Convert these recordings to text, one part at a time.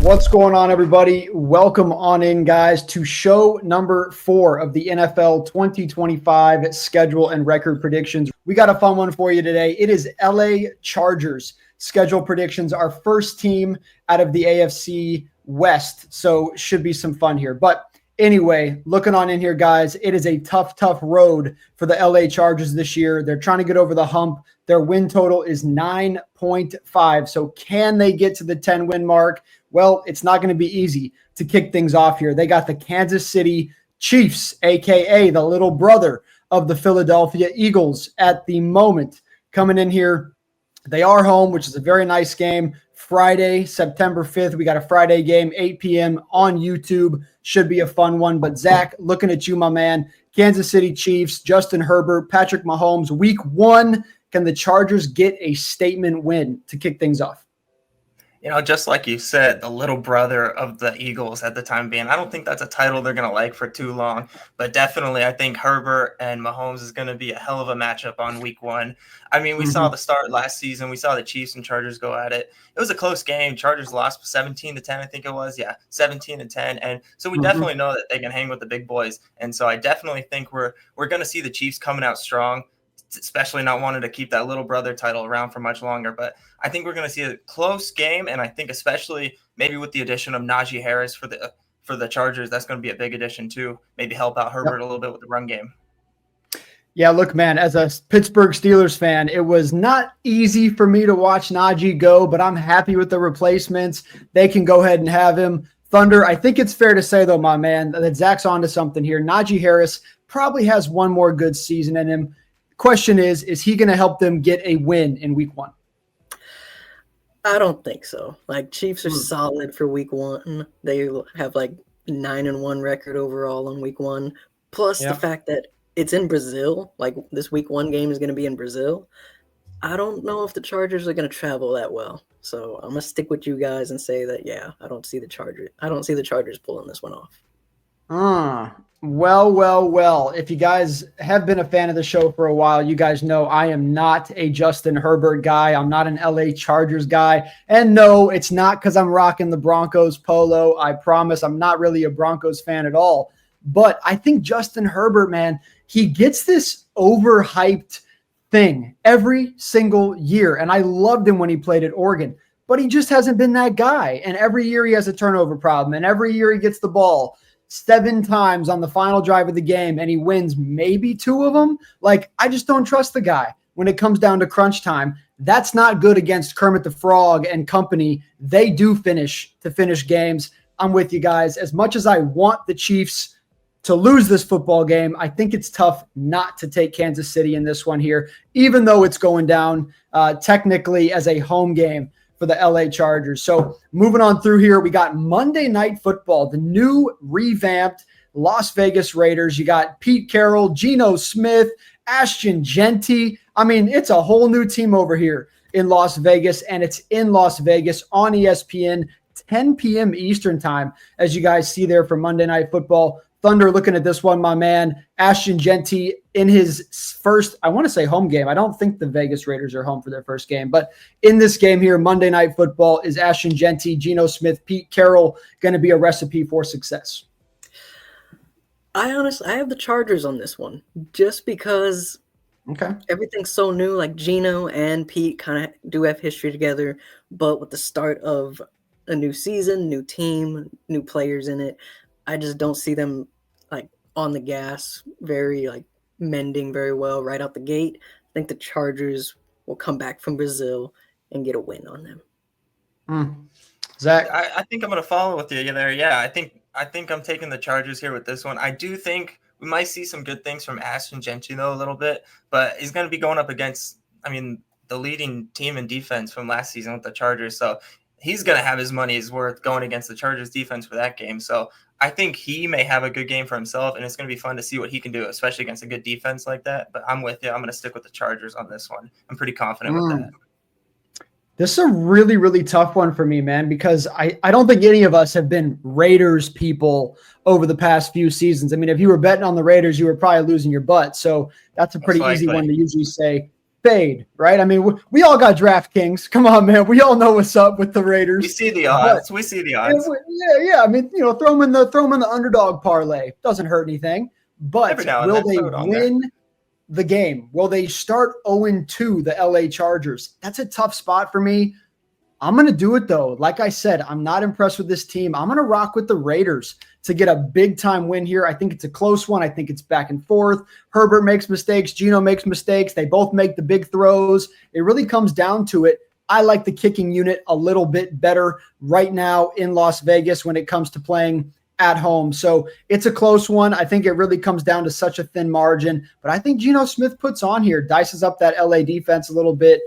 What's going on, everybody? Welcome on in, guys, to show number 4 of the NFL 2025 schedule and record predictions. We got a fun one for you today. It is LA Chargers schedule predictions, our first team out of the AFC West. So should be some fun here. But anyway, looking on in here, guys, it is a tough road for the LA Chargers this year. They're trying to get over the hump. Their win total is 9.5. So can they get to the 10-win mark? Well, it's not going to be easy to kick things off here. They got the Kansas City Chiefs, a.k.a. the little brother of the Philadelphia Eagles at the moment, coming in here. They are home, which is a very nice game. Friday, September 5th, we got a Friday game, 8 p.m. on YouTube. Should be a fun one. But Zach, looking at you, my man. Kansas City Chiefs, Justin Herbert, Patrick Mahomes, week 1. Can the Chargers get a statement win to kick things off? You know, just like you said, the little brother of the Eagles at the time being, I don't think that's a title they're going to like for too long. But definitely, I think Herbert and Mahomes is going to be a hell of a matchup on week 1. I mean, we saw the start last season. We saw the Chiefs and Chargers go at it. It was a close game. Chargers lost 17-10, I think it was. Yeah, 17-10. And so we definitely know that they can hang with the big boys. And so I definitely think we're going to see the Chiefs coming out strong, especially not wanting to keep that little brother title around for much longer. But I think we're going to see a close game, and I think especially maybe with the addition of Najee Harris for the Chargers, that's going to be a big addition too. Maybe help out Herbert a little bit with the run game. Yeah, look, man, as a Pittsburgh Steelers fan, it was not easy for me to watch Najee go, but I'm happy with the replacements. They can go ahead and have him. Thunder, I think it's fair to say, though, my man, that Zach's onto something here. Najee Harris probably has one more good season in him. Question is he going to help them get a win in week 1? I don't think so. Like, Chiefs are solid for week 1. They have like 9-1 record overall on week 1. Plus the fact that it's in Brazil, like this week 1 game is going to be in Brazil. I don't know if the Chargers are going to travel that well. So I'm going to stick with you guys and say that, I don't see the Chargers pulling this one off. Well. If you guys have been a fan of the show for a while, you guys know I am not a Justin Herbert guy. I'm not an LA Chargers guy. And no, it's not because I'm rocking the Broncos polo. I promise I'm not really a Broncos fan at all. But I think Justin Herbert, man, he gets this overhyped thing every single year. And I loved him when he played at Oregon. But he just hasn't been that guy. And every year he has a turnover problem. And every year he gets the ball 7 times on the final drive of the game and he wins maybe 2 of them. Like, I just don't trust the guy when it comes down to crunch time. That's not good against Kermit the Frog and company. They do finish games. I'm with you guys. As much as I want the Chiefs to lose this football game, I think it's tough not to take Kansas City in this one here, even though it's going down technically as a home game for the LA Chargers. So moving on through here, we got Monday Night Football, the new revamped Las Vegas Raiders. You got Pete Carroll, Geno Smith, Ashton Jeanty. I mean, it's a whole new team over here in Las Vegas, and it's in Las Vegas on ESPN, 10 p.m. Eastern time, as you guys see there for Monday Night Football. Thunder, looking at this one, my man, Ashton Jeanty in his first, I want to say home game. I don't think the Vegas Raiders are home for their first game, but in this game here, Monday Night Football, is Ashton Jeanty, Geno Smith, Pete Carroll going to be a recipe for success? I have the Chargers on this one just because everything's so new. Like, Geno and Pete kind of do have history together, but with the start of a new season, new team, new players in it, I just don't see them like on the gas, very like mending very well right out the gate. I think the Chargers will come back from Brazil and get a win on them. Zach, I think I'm going to follow with you there. Yeah, I think I'm taking the Chargers here with this one. I do think we might see some good things from Ashton Jeanty though a little bit, but he's going to be going up against, the leading team in defense from last season with the Chargers. So he's going to have his money's worth going against the Chargers defense for that game. So I think he may have a good game for himself, and it's going to be fun to see what he can do, especially against a good defense like that. But I'm with you. I'm going to stick with the Chargers on this one. I'm pretty confident with that. This is a really, really tough one for me, man, because I don't think any of us have been Raiders people over the past few seasons. I mean, if you were betting on the Raiders, you were probably losing your butt. So that's a pretty easy one to usually say. fade, right? I mean, we all got DraftKings. Come on, man. We all know what's up with the Raiders. We see the odds. We see the odds. Yeah. I mean, throw them in the underdog parlay. Doesn't hurt anything. But will they win the game? Will they start 0-2 the LA Chargers? That's a tough spot for me. I'm going to do it, though. Like I said, I'm not impressed with this team. I'm going to rock with the Raiders to get a big-time win here. I think it's a close one. I think it's back and forth. Herbert makes mistakes. Geno makes mistakes. They both make the big throws. It really comes down to it. I like the kicking unit a little bit better right now in Las Vegas when it comes to playing at home. So it's a close one. I think it really comes down to such a thin margin. But I think Geno Smith puts on here, dices up that LA defense a little bit.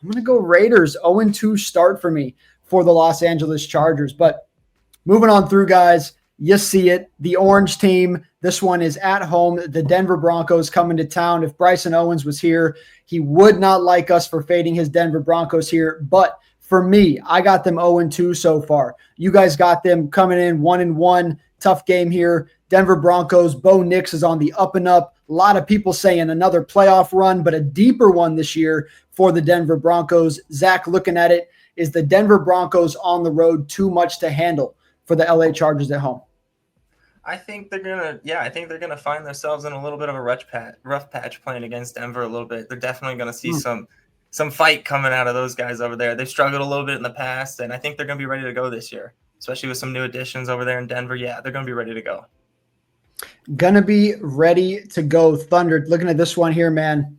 I'm going to go Raiders, 0-2 start for me for the Los Angeles Chargers. But moving on through, guys, you see it. The orange team, this one is at home. The Denver Broncos coming to town. If Bryson Owens was here, he would not like us for fading his Denver Broncos here. But for me, I got them 0-2 so far. You guys got them coming in 1-1. Tough game here. Denver Broncos, Bo Nix is on the up and up. A lot of people saying another playoff run, but a deeper one this year for the Denver Broncos. Zach, looking at it, is the Denver Broncos on the road too much to handle for the LA Chargers at home? I think they're gonna find themselves in a little bit of a rough patch playing against Denver a little bit. They're definitely gonna see some fight coming out of those guys over there. They've struggled a little bit in the past, and I think they're gonna be ready to go this year, especially with some new additions over there in Denver. Yeah, they're gonna be ready to go. Gonna be ready to go. Thunder. Looking at this one here, man.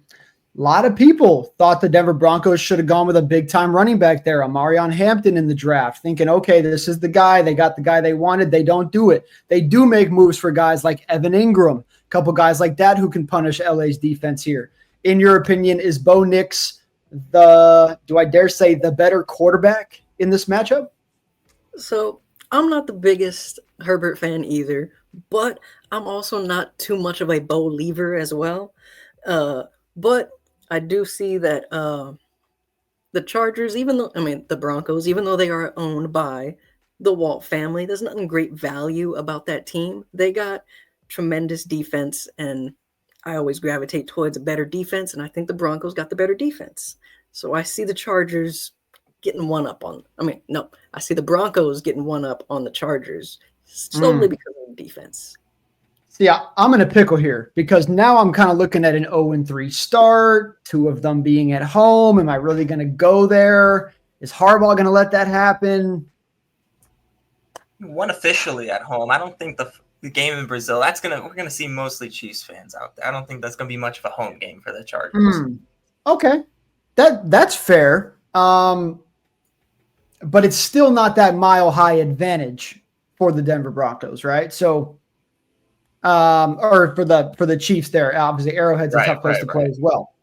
A lot of people thought the Denver Broncos should have gone with a big-time running back there, Amarion Hampton in the draft, thinking, okay, this is the guy. They got the guy they wanted. They don't do it. They do make moves for guys like Evan Ingram, a couple guys like that who can punish LA's defense here. In your opinion, is Bo Nix do I dare say, the better quarterback in this matchup? So I'm not the biggest Herbert fan either, but I'm also not too much of a Bo lever as well. But I do see that the Chargers, the Broncos, even though they are owned by the Walt family, there's nothing great value about that team. They got tremendous defense, and I always gravitate towards a better defense, and I think the Broncos got the better defense. So I see the Chargers getting one up on – I see the Broncos getting one up on the Chargers solely because of the defense. See, I'm in a pickle here because now I'm kind of looking at an 0-3 start, two of them being at home. Am I really going to go there? Is Harbaugh going to let that happen? One officially at home. I don't think the game in Brazil, we're gonna see mostly Chiefs fans out there. I don't think that's gonna be much of a home game for the Chargers. Okay, that's fair. But it's still not that mile high advantage for the Denver Broncos, right? So, or for the Chiefs there. Obviously, Arrowhead's a tough place to play as well.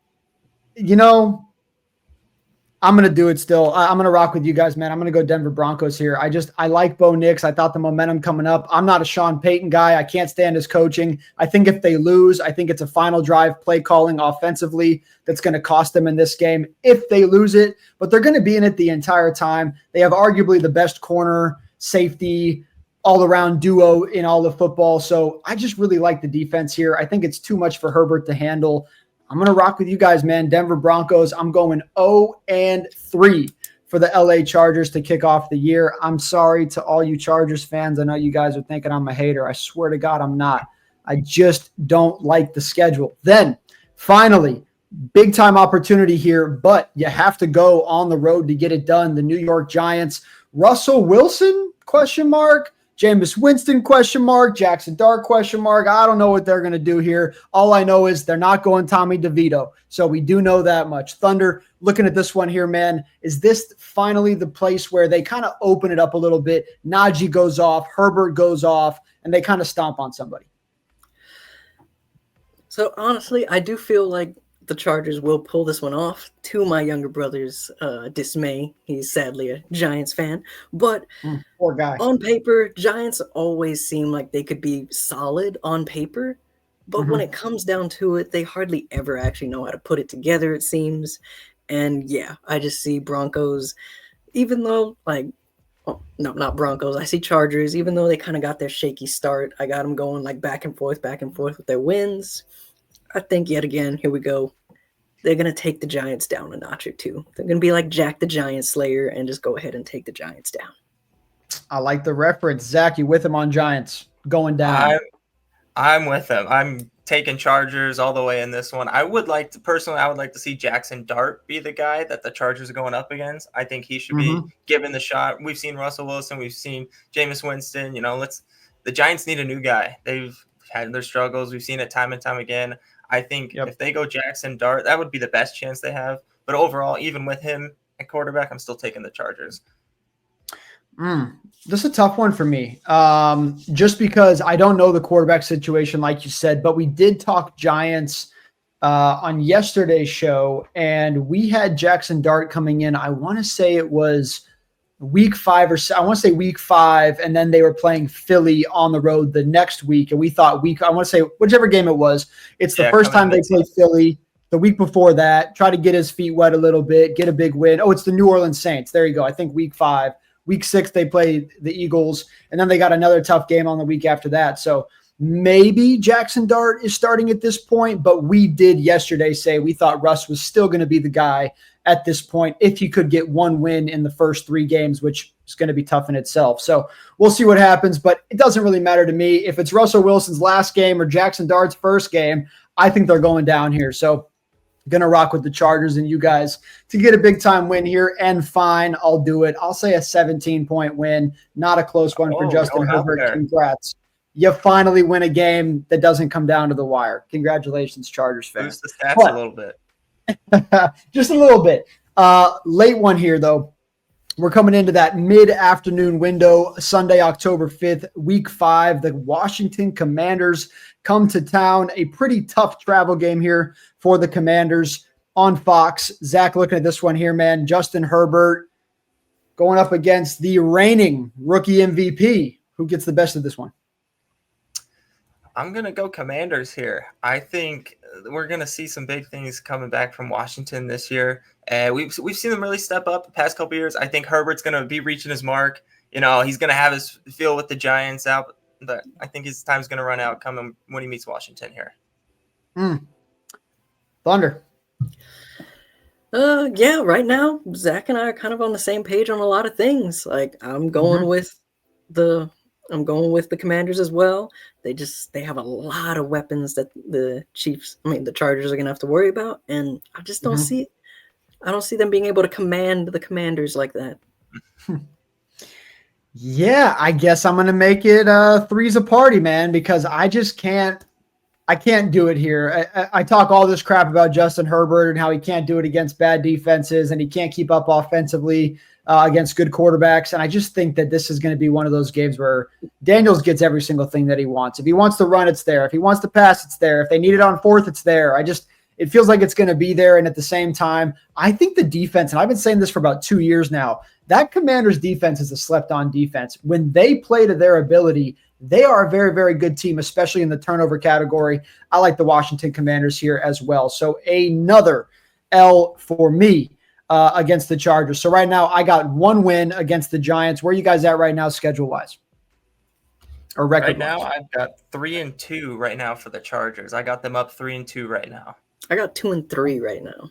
I'm going to do it still. I'm going to rock with you guys, man. I'm going to go Denver Broncos here. I like Bo Nix. I thought the momentum coming up. I'm not a Sean Payton guy. I can't stand his coaching. I think if they lose, I think it's a final drive play calling offensively that's going to cost them in this game if they lose it. But they're going to be in it the entire time. They have arguably the best corner, safety, all-around duo in all of football. So I just really like the defense here. I think it's too much for Herbert to handle. I'm going to rock with you guys, man. Denver Broncos, I'm going 0-3 for the LA Chargers to kick off the year. I'm sorry to all you Chargers fans. I know you guys are thinking I'm a hater. I swear to God, I'm not. I just don't like the schedule. Then, finally, big-time opportunity here, but you have to go on the road to get it done. The New York Giants, Russell Wilson, ? Jameis Winston, ? Jackson Dart, ? I don't know what they're going to do here. All I know is they're not going Tommy DeVito. So we do know that much. Thunder, looking at this one here, man, is this finally the place where they kind of open it up a little bit? Najee goes off, Herbert goes off, and they kind of stomp on somebody. So honestly, I do feel like the Chargers will pull this one off, to my younger brother's dismay. He's sadly a Giants fan. But poor guy. On paper, Giants always seem like they could be solid on paper. But when it comes down to it, they hardly ever actually know how to put it together, it seems. And yeah, I just see Broncos, even though not Broncos. I see Chargers, even though they kind of got their shaky start. I got them going back and forth with their wins. I think yet again, here we go. they're going to take the Giants down a notch or two. They're going to be like Jack the Giant Slayer and just go ahead and take the Giants down. I like the reference. Zach, you with him on Giants going down? I'm with him. I'm taking Chargers all the way in this one. I would like to see Jackson Dart be the guy that the Chargers are going up against. I think he should be given the shot. We've seen Russell Wilson. We've seen Jameis Winston. The Giants need a new guy. They've had their struggles. We've seen it time and time again. I think if they go Jackson Dart, that would be the best chance they have. But overall, even with him at quarterback, I'm still taking the Chargers. This is a tough one for me. Just because I don't know the quarterback situation, like you said, but we did talk Giants on yesterday's show, and we had Jackson Dart coming in. I want to say it was week 5 week 5, and then they were playing Philly on the road the next week, and we thought I want to say whichever game it was. It's the first time they played Philly. The week before that, try to get his feet wet a little bit, get a big win. Oh, it's the New Orleans Saints. There you go. I think week 5. Week 6, they played the Eagles, and then they got another tough game on the week after that. So maybe Jackson Dart is starting at this point, but we did yesterday say we thought Russ was still going to be the guy at this point if he could get one win in the first 3 games, which is going to be tough in itself. So we'll see what happens, but it doesn't really matter to me. If it's Russell Wilson's last game or Jackson Dart's first game, I think they're going down here. So going to rock with the Chargers and you guys to get a big-time win here, and fine, I'll do it. I'll say a 17-point win, not a close one for Justin Herbert. Congrats. You finally win a game that doesn't come down to the wire. Congratulations, Chargers fans. Boost the stats a little bit. Just a little bit. Late one here, though. We're coming into that mid-afternoon window, Sunday, October 5th, week 5. The Washington Commanders come to town. A pretty tough travel game here for the Commanders on Fox. Zach, looking at this one here, man. Justin Herbert going up against the reigning rookie MVP. Who gets the best of this one? I'm going to go Commanders here. I think we're going to see some big things coming back from Washington this year. We've seen them really step up the past couple years. I think Herbert's going to be reaching his mark. He's going to have his feel with the Giants out. But I think his time's going to run out coming when he meets Washington here. Thunder. Yeah, right now, Zach and I are kind of on the same page on a lot of things. Like I'm going with the Commanders as well. They have a lot of weapons that the Chargers are going to have to worry about. And I just don't see them being able to command the Commanders like that. Yeah, I guess I'm going to make it three's a party, man, because I can't do it here. I talk all this crap about Justin Herbert and how he can't do it against bad defenses and he can't keep up offensively against good quarterbacks. And I just think that this is going to be one of those games where Daniels gets every single thing that he wants. If he wants to run, it's there. If he wants to pass, it's there. If they need it on 4th, it's there. It feels like it's going to be there. And at the same time, I think the defense, and I've been saying this for about 2 years now, that Commanders defense is a slept-on defense. When they play to their ability, they are a very, very good team, especially in the turnover category. I like the Washington Commanders here as well. So another L for me against the Chargers. So right now I got 1 win against the Giants. Where are you guys at right now schedule-wise? Or record-wise? Right now I've got 3-2 right now for the Chargers. I got them up 3-2 right now. I got 2-3 right now.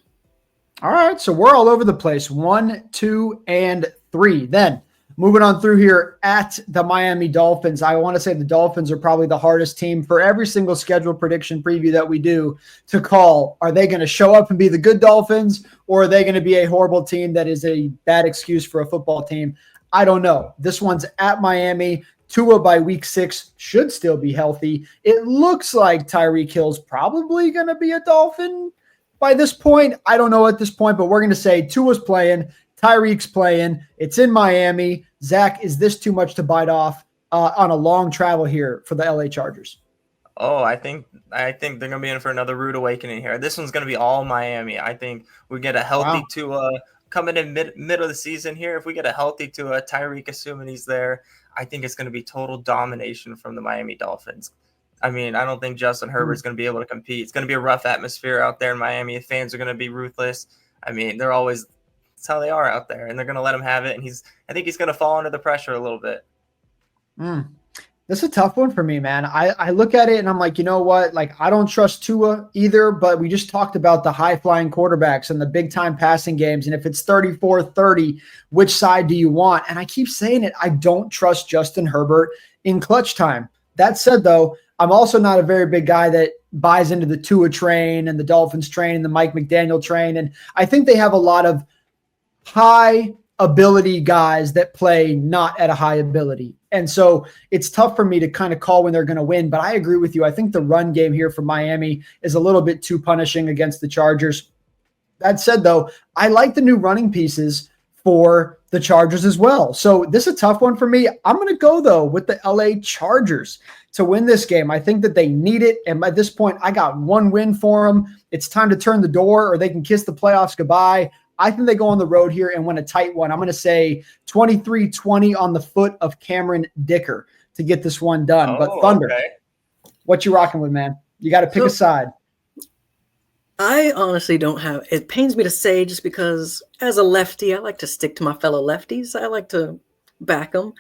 All right, so we're all over the place. 1, 2, and 3. Then moving on through here at the Miami Dolphins. I want to say the Dolphins are probably the hardest team for every single schedule prediction preview that we do to call. Are they going to show up and be the good Dolphins, or are they going to be a horrible team that is a bad excuse for a football team? I don't know. This one's at Miami. Tua by week 6 should still be healthy. It looks like Tyreek Hill's probably going to be a Dolphin by this point. I don't know at this point, but we're going to say Tua's playing, Tyreek's playing. It's in Miami. Zach, is this too much to bite off on a long travel here for the LA Chargers? Oh, I think they're going to be in for another rude awakening here. This one's going to be all Miami. I think we get a healthy Tua coming in mid of the season here. If we get a healthy Tua, Tyreek assuming he's there, I think it's going to be total domination from the Miami Dolphins. I mean, I don't think Justin Herbert's going to be able to compete. It's going to be a rough atmosphere out there in Miami. The fans are going to be ruthless. I mean, that's how they are out there, and they're going to let him have it. And I think he's going to fall under the pressure a little bit. This is a tough one for me, man. I look at it and I'm like, you know what? Like, I don't trust Tua either, but we just talked about the high-flying quarterbacks and the big-time passing games. And if it's 34-30, which side do you want? And I keep saying it. I don't trust Justin Herbert in clutch time. That said, though, I'm also not a very big guy that buys into the Tua train and the Dolphins train and the Mike McDaniel train. And I think they have a lot of high ability guys that play not at a high ability. And so it's tough for me to kind of call when they're going to win, but I agree with you. I think the run game here for Miami is a little bit too punishing against the Chargers. That said, though, I like the new running pieces for the Chargers as well. So this is a tough one for me. I'm going to go, though, with the LA Chargers to win this game. I think that they need it. And at this point, I got one win for them. It's time to turn the door or they can kiss the playoffs goodbye. I think they go on the road here and win a tight one. I'm going to say 23-20 on the foot of Cameron Dicker to get this one done. But Thunder, what you rocking with, man? You got to pick a side. I honestly don't have – it pains me to say just because as a lefty, I like to stick to my fellow lefties. I like to back them.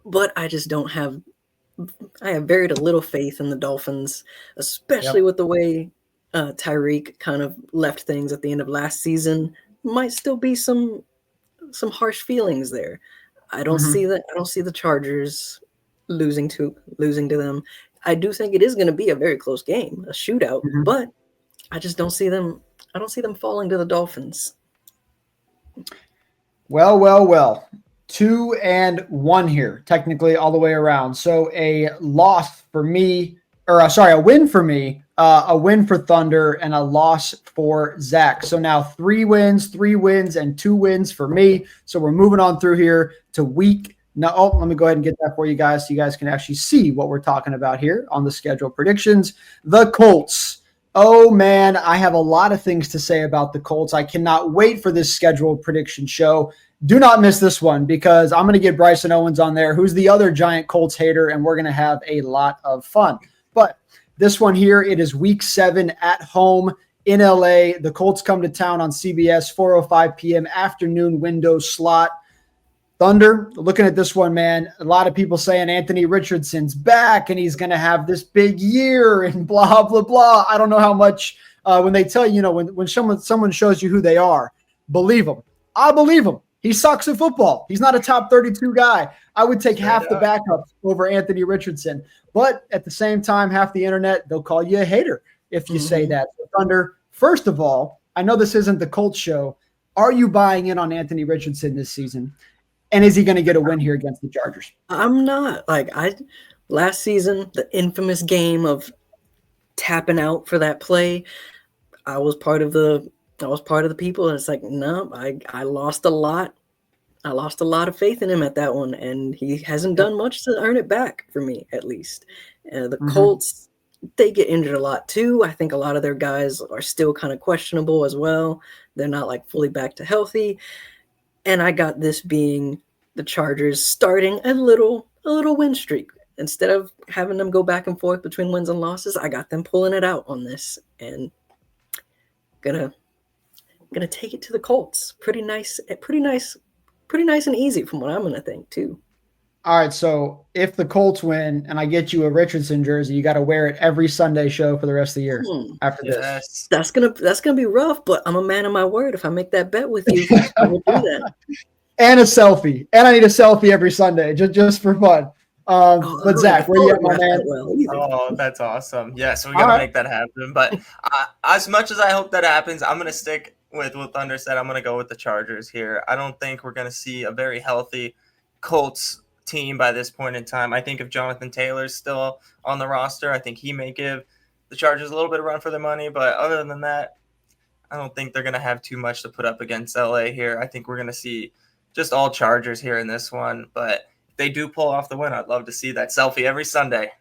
But I just don't have – I have very little faith in the Dolphins, especially with the way Tyreek kind of left things at the end of last season. Might still be some harsh feelings there. I don't see that. I don't see the Chargers losing to them. I do think it is going to be a very close game, a shootout, but I just don't see them. I don't see them falling to the Dolphins. Well. 2-1 here, technically all the way around. So a loss for me, a win for me, a win for Thunder, and a loss for Zach. So now 3 wins, and 2 wins for me. So we're moving on through here to week. Now, let me go ahead and get that for you guys so you guys can actually see what we're talking about here on the schedule predictions. The Colts. Oh, man, I have a lot of things to say about the Colts. I cannot wait for this schedule prediction show. Do not miss this one because I'm going to get Bryson Owens on there, who's the other giant Colts hater, and we're going to have a lot of fun. But this one here, it is week 7 at home in LA. The Colts come to town on CBS, 4:05 p.m. afternoon window slot. Thunder, looking at this one, man, a lot of people saying Anthony Richardson's back and he's going to have this big year and blah, blah, blah. I don't know how much when they tell you, when someone shows you who they are, believe them. I believe them. He sucks at football. He's not a top 32 guy. I would take half the backups over Anthony Richardson. But at the same time, half the internet, they'll call you a hater if you say that. So Thunder, first of all, I know this isn't the Colts show. Are you buying in on Anthony Richardson this season? And is he going to get a win here against the Chargers? I'm not. Last season, the infamous game of tapping out for that play, I was part of the people, and it's like, no, I lost a lot. I lost a lot of faith in him at that one, and he hasn't done much to earn it back for me, at least. The Colts, they get injured a lot too. I think a lot of their guys are still kind of questionable as well. They're not fully back to healthy. And I got this being the Chargers starting a little win streak. Instead of having them go back and forth between wins and losses, I got them pulling it out on this, and gonna take it to the Colts. Pretty nice and easy from what I'm gonna think too. All right, so if the Colts win and I get you a Richardson jersey, you got to wear it every Sunday show for the rest of the year after this. That's gonna be rough, but I'm a man of my word. If I make that bet with you, I will do that. And a selfie, and I need a selfie every Sunday just for fun. But Zach, where you at, my man? Oh, that's awesome. Yeah, so we got to make that happen. But as much as I hope that happens, I'm going to stick with what Thunder said. I'm going to go with the Chargers here. I don't think we're going to see a very healthy Colts team by this point in time. I think if Jonathan Taylor's still on the roster, I think he may give the Chargers a little bit of run for their money. But other than that, I don't think they're going to have too much to put up against LA here. I think we're going to see just all Chargers here in this one. But if they do pull off the win, I'd love to see that selfie every Sunday.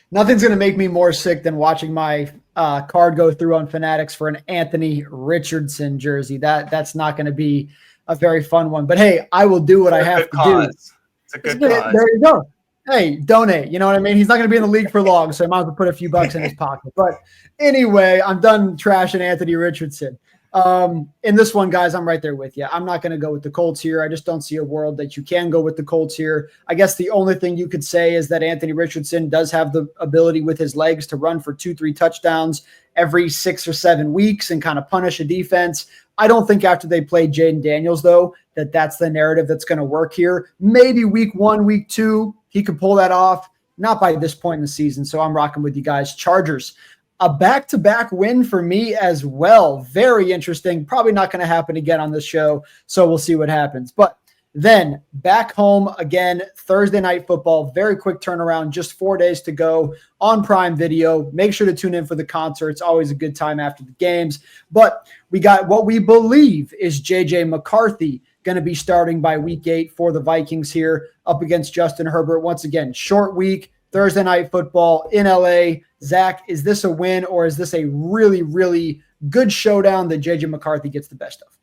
Nothing's going to make me more sick than watching my card go through on Fanatics for an Anthony Richardson jersey. That's not going to be a very fun one. But, hey, I will do what I have to do. It's a good cause. There you go. Hey, donate. You know what I mean? He's not going to be in the league for long, so I might have to put a few bucks in his pocket. But anyway, I'm done trashing Anthony Richardson. In this one, guys, I'm right there with you. I'm not going to go with the Colts here. I just don't see a world that you can go with the Colts here. I guess the only thing you could say is that Anthony Richardson does have the ability with his legs to run for 2-3 touchdowns every 6 or 7 weeks and kind of punish a defense. I don't think after they play Jaden Daniels, though, that's the narrative that's going to work here. Maybe week 1, week 2, he could pull that off. Not by this point in the season. So I'm rocking with you guys. Chargers. A back-to-back win for me as well. Very interesting. Probably not going to happen again on this show, so we'll see what happens. But then back home again, Thursday Night Football. Very quick turnaround, just 4 days to go on Prime Video. Make sure to tune in for the concert. It's always a good time after the games. But we got what we believe is J.J. McCarthy going to be starting by week 8 for the Vikings here up against Justin Herbert. Once again, short week, Thursday Night Football in LA. Zach, is this a win or is this a really, really good showdown that J.J. McCarthy gets the best of?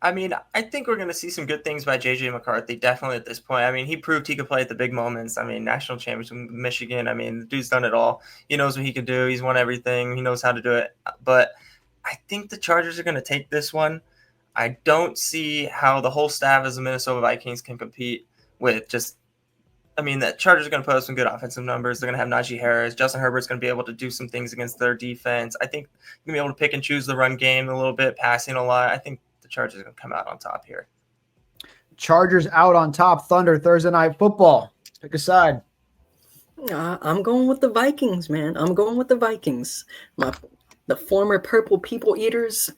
I mean, I think we're going to see some good things by J.J. McCarthy, definitely at this point. I mean, he proved he could play at the big moments. I mean, national championship in Michigan. I mean, the dude's done it all. He knows what he can do. He's won everything. He knows how to do it. But I think the Chargers are going to take this one. I don't see how the whole staff as the Minnesota Vikings can compete with just – I mean, the Chargers are going to put up some good offensive numbers. They're going to have Najee Harris. Justin Herbert's going to be able to do some things against their defense. I think they're going to be able to pick and choose the run game a little bit, passing a lot. I think the Chargers are going to come out on top here. Chargers out on top. Thunder, Thursday Night Football. Pick a side. I'm going with the Vikings, man. I'm going with the Vikings. The former Purple People Eaters,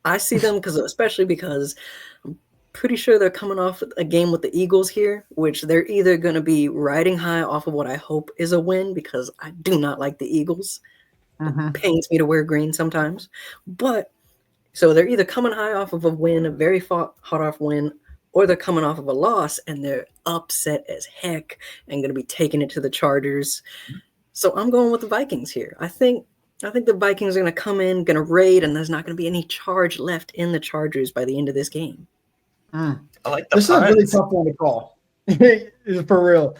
I see them especially because I'm pretty sure they're coming off a game with the Eagles here, which they're either going to be riding high off of what I hope is a win because I do not like the Eagles. It pains me to wear green sometimes. But so they're either coming high off of a win, a very hot off win, or they're coming off of a loss and they're upset as heck and going to be taking it to the Chargers. So I'm going with the Vikings here. I think the Vikings are going to come in, going to raid, and there's not going to be any charge left in the Chargers by the end of this game. I like this is a really tough one to call. For real.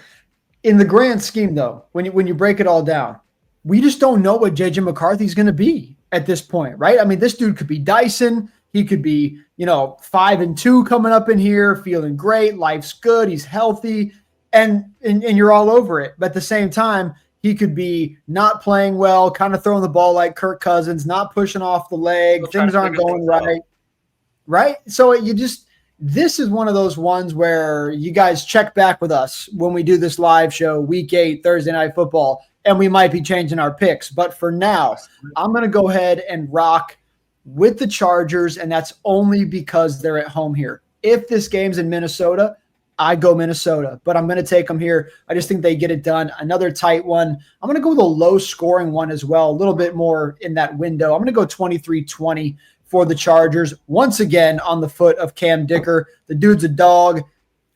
In the grand scheme, though, when you break it all down, we just don't know what J.J. McCarthy's going to be at this point, right? I mean, this dude could be Dyson. He could be, 5-2 coming up in here, feeling great. Life's good. He's healthy, and you're all over it. But at the same time, he could be not playing well, kind of throwing the ball like Kirk Cousins, not pushing off the leg. Things aren't going right. Right? So this is one of those ones where you guys check back with us when we do this live show, week 8, Thursday Night Football, and we might be changing our picks. But for now, I'm going to go ahead and rock with the Chargers, and that's only because they're at home here. If this game's in Minnesota, I go Minnesota, but I'm going to take them here. I just think they get it done. Another tight one. I'm going to go with a low-scoring one as well, a little bit more in that window. I'm going to go 23-20 for the Chargers. Once again, on the foot of Cam Dicker. The dude's a dog.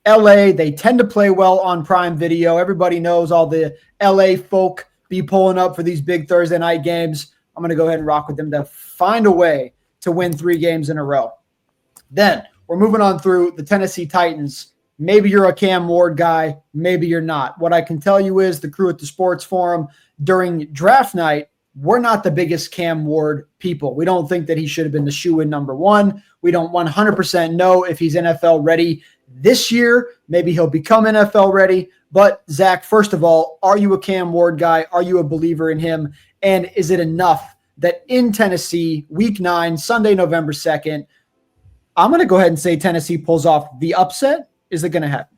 LA, they tend to play well on Prime Video. Everybody knows all the LA folk be pulling up for these big Thursday night games. I'm going to go ahead and rock with them to find a way to win 3 games in a row. Then we're moving on through the Tennessee Titans. Maybe you're a Cam Ward guy. Maybe you're not. What I can tell you is the crew at the Sports Forum during draft night, we're not the biggest Cam Ward people. We don't think that he should have been the shoe-in number 1. We don't 100% know if he's NFL ready this year. Maybe he'll become NFL ready. But Zach, first of all, are you a Cam Ward guy? Are you a believer in him? And is it enough that in Tennessee, week 9, Sunday, November 2nd, I'm going to go ahead and say Tennessee pulls off the upset? Is it going to happen?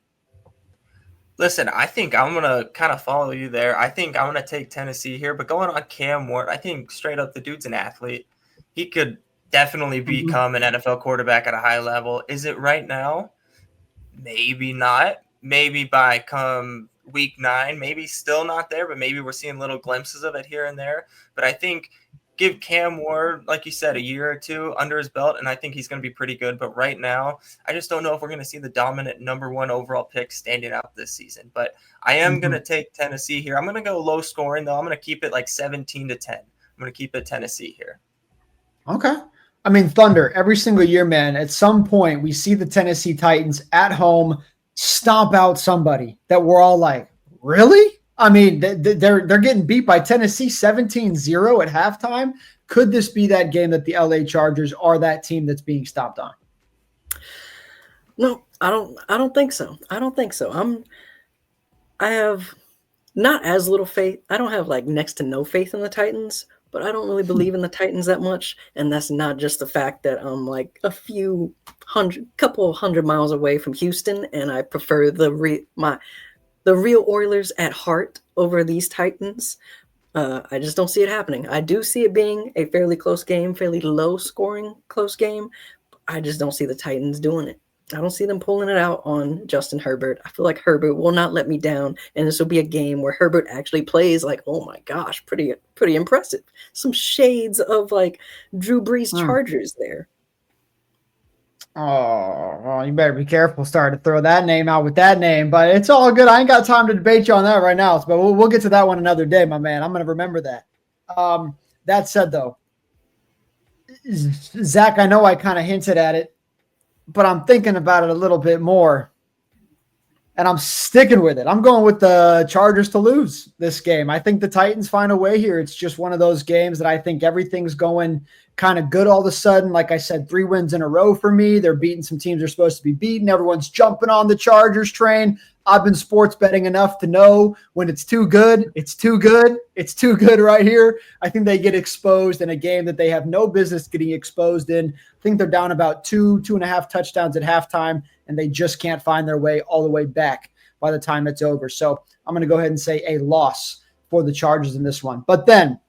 Listen, I think I'm going to kind of follow you there. I think I'm going to take Tennessee here, but going on Cam Ward, I think straight up the dude's an athlete. He could definitely become an NFL quarterback at a high level. Is it right now? Maybe not. Maybe by come week 9, maybe still not there, but maybe we're seeing little glimpses of it here and there. But I think give Cam Ward, like you said, a year or 2 under his belt, and I think he's going to be pretty good. But right now, I just don't know if we're going to see the dominant number 1 overall pick standing out this season. But I am going to take Tennessee here. I'm going to go low scoring, though. I'm going to keep it like 17-10. I'm going to keep it Tennessee here. Okay. I mean, Thunder, every single year, man, at some point we see the Tennessee Titans at home stomp out somebody that we're all like, really? I mean, they're getting beat by Tennessee 17-0 at halftime. Could this be that game that the LA Chargers are that team that's being stopped on? No, I don't think so. I have not as little faith. I don't have like next to no faith in the Titans, but I don't really believe in the Titans that much. And that's not just the fact that I'm like a couple hundred miles away from Houston, and I prefer the real Oilers at heart over these Titans. I just don't see it happening. I do see it being a fairly close game, fairly low scoring close game. I just don't see the Titans doing it. I don't see them pulling it out on Justin Herbert. I feel like Herbert will not let me down, and this will be a game where Herbert actually plays like, oh my gosh, pretty impressive. Some shades of like Drew Brees Chargers there. Oh, well, you better be careful starting to throw that name out with that name, but it's all good. I ain't got time to debate you on that right now, but we'll get to that one another day, my man. I'm going to remember that. That said, though, Zach, I know I kind of hinted at it, but I'm thinking about it a little bit more, and I'm sticking with it. I'm going with the Chargers to lose this game. I think the Titans find a way here. It's just one of those games that I think everything's going kind of good all of a sudden. Like I said, 3 wins in a row for me. They're beating some teams they're supposed to be beating. Everyone's jumping on the Chargers train. I've been sports betting enough to know when it's too good, it's too good. It's too good right here. I think they get exposed in a game that they have no business getting exposed in. I think they're down about 2.5 touchdowns at halftime, and they just can't find their way all the way back by the time it's over. So I'm going to go ahead and say a loss for the Chargers in this one. But then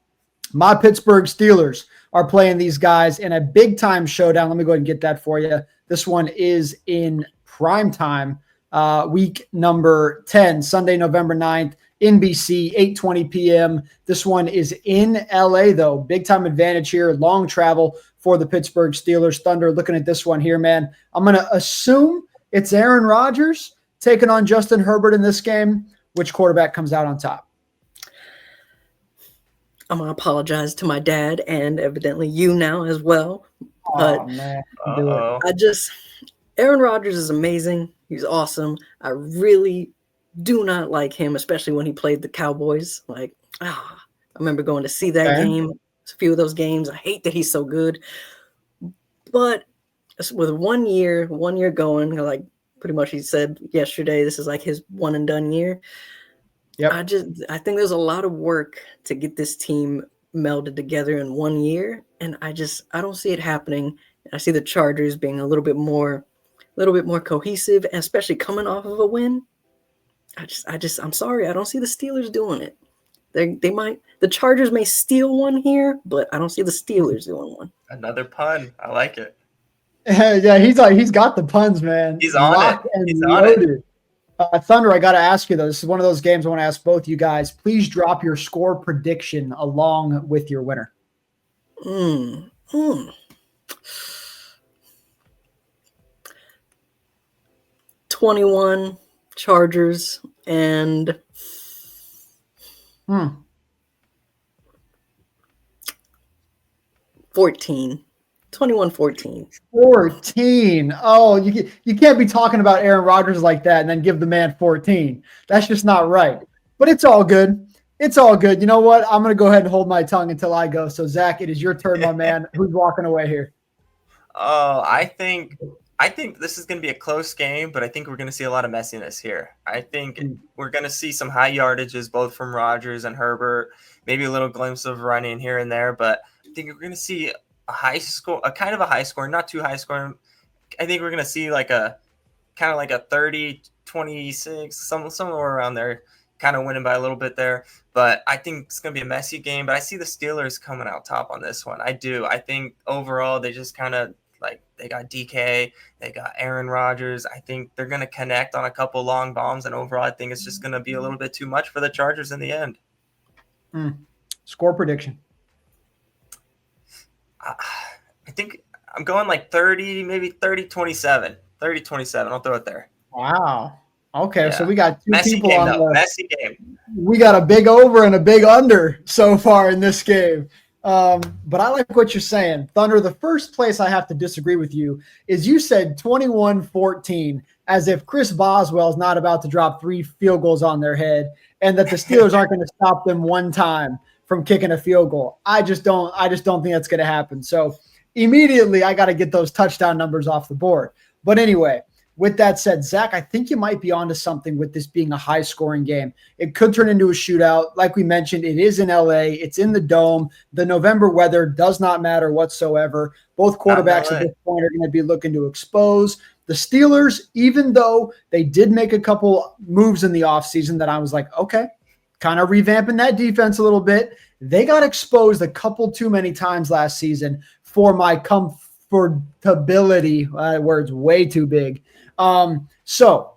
my Pittsburgh Steelers are playing these guys in a big-time showdown. Let me go ahead and get that for you. This one is in prime time, week number 10, Sunday, November 9th, NBC, 8:20 p.m. This one is in LA, though. Big-time advantage here, long travel for the Pittsburgh Steelers. Thunder, looking at this one here, man. I'm going to assume it's Aaron Rodgers taking on Justin Herbert in this game. Which quarterback comes out on top? I'm going to apologize to my dad and evidently you now as well. Oh, man. Aaron Rodgers is amazing. He's awesome. I really do not like him, especially when he played the Cowboys. I remember going to see that game, a few of those games. I hate that he's so good. But with 1 year going, like pretty much he said yesterday, this is like his one and done year. Yep. I think there's a lot of work to get this team melded together in 1 year, and I don't see it happening. I see the Chargers being a little bit more cohesive, and especially coming off of a win. I'm sorry, I don't see the Steelers doing it. The Chargers may steal one here, but I don't see the Steelers doing one. Another pun. I like it. Yeah, he's got the puns, man. He's on it. He's on it. Thunder, I got to ask you, though. This is one of those games I want to ask both you guys. Please drop your score prediction along with your winner. 21 Chargers and 14. 21-14. 14. Oh, you can't be talking about Aaron Rodgers like that and then give the man 14. That's just not right. But it's all good. It's all good. You know what? I'm going to go ahead and hold my tongue until I go. So, Zach, it is your turn, my man. Who's walking away here? Oh, I think this is going to be a close game, but I think we're going to see a lot of messiness here. I think we're going to see some high yardages both from Rodgers and Herbert, maybe a little glimpse of running here and there, but I think we're going to see a high score, a kind of a high score, not too high scoring. I think we're going to see like a kind of like a 30-26, somewhere around there, kind of winning by a little bit there. But I think it's going to be a messy game, but I see the Steelers coming out top on this one. I do. I think overall they just kind of they got DK, they got Aaron Rodgers. I think they're going to connect on a couple long bombs, and overall I think it's just going to be a little bit too much for the Chargers in the end. Score prediction. I think I'm going like 30, maybe 30-27. 30-27. I'll throw it there. Wow. Okay, so we got two messy people game, on the messy game. We got a big over and a big under so far in this game. But I like what you're saying. Thunder, the first place I have to disagree with you is you said 21-14 as if Chris Boswell is not about to drop 3 field goals on their head and that the Steelers aren't going to stop them one time from kicking a field goal. I just don't think that's going to happen. So immediately I got to get those touchdown numbers off the board. But anyway, with that said, Zach, I think you might be onto something with this being a high-scoring game. It could turn into a shootout. Like we mentioned, it is in LA. It's in the Dome. The November weather does not matter whatsoever. Both quarterbacks at this point are going to be looking to expose. The Steelers, even though they did make a couple moves in the offseason that I was like, okay, kind of revamping that defense a little bit, they got exposed a couple too many times last season for my comfortability. Word's way too big. So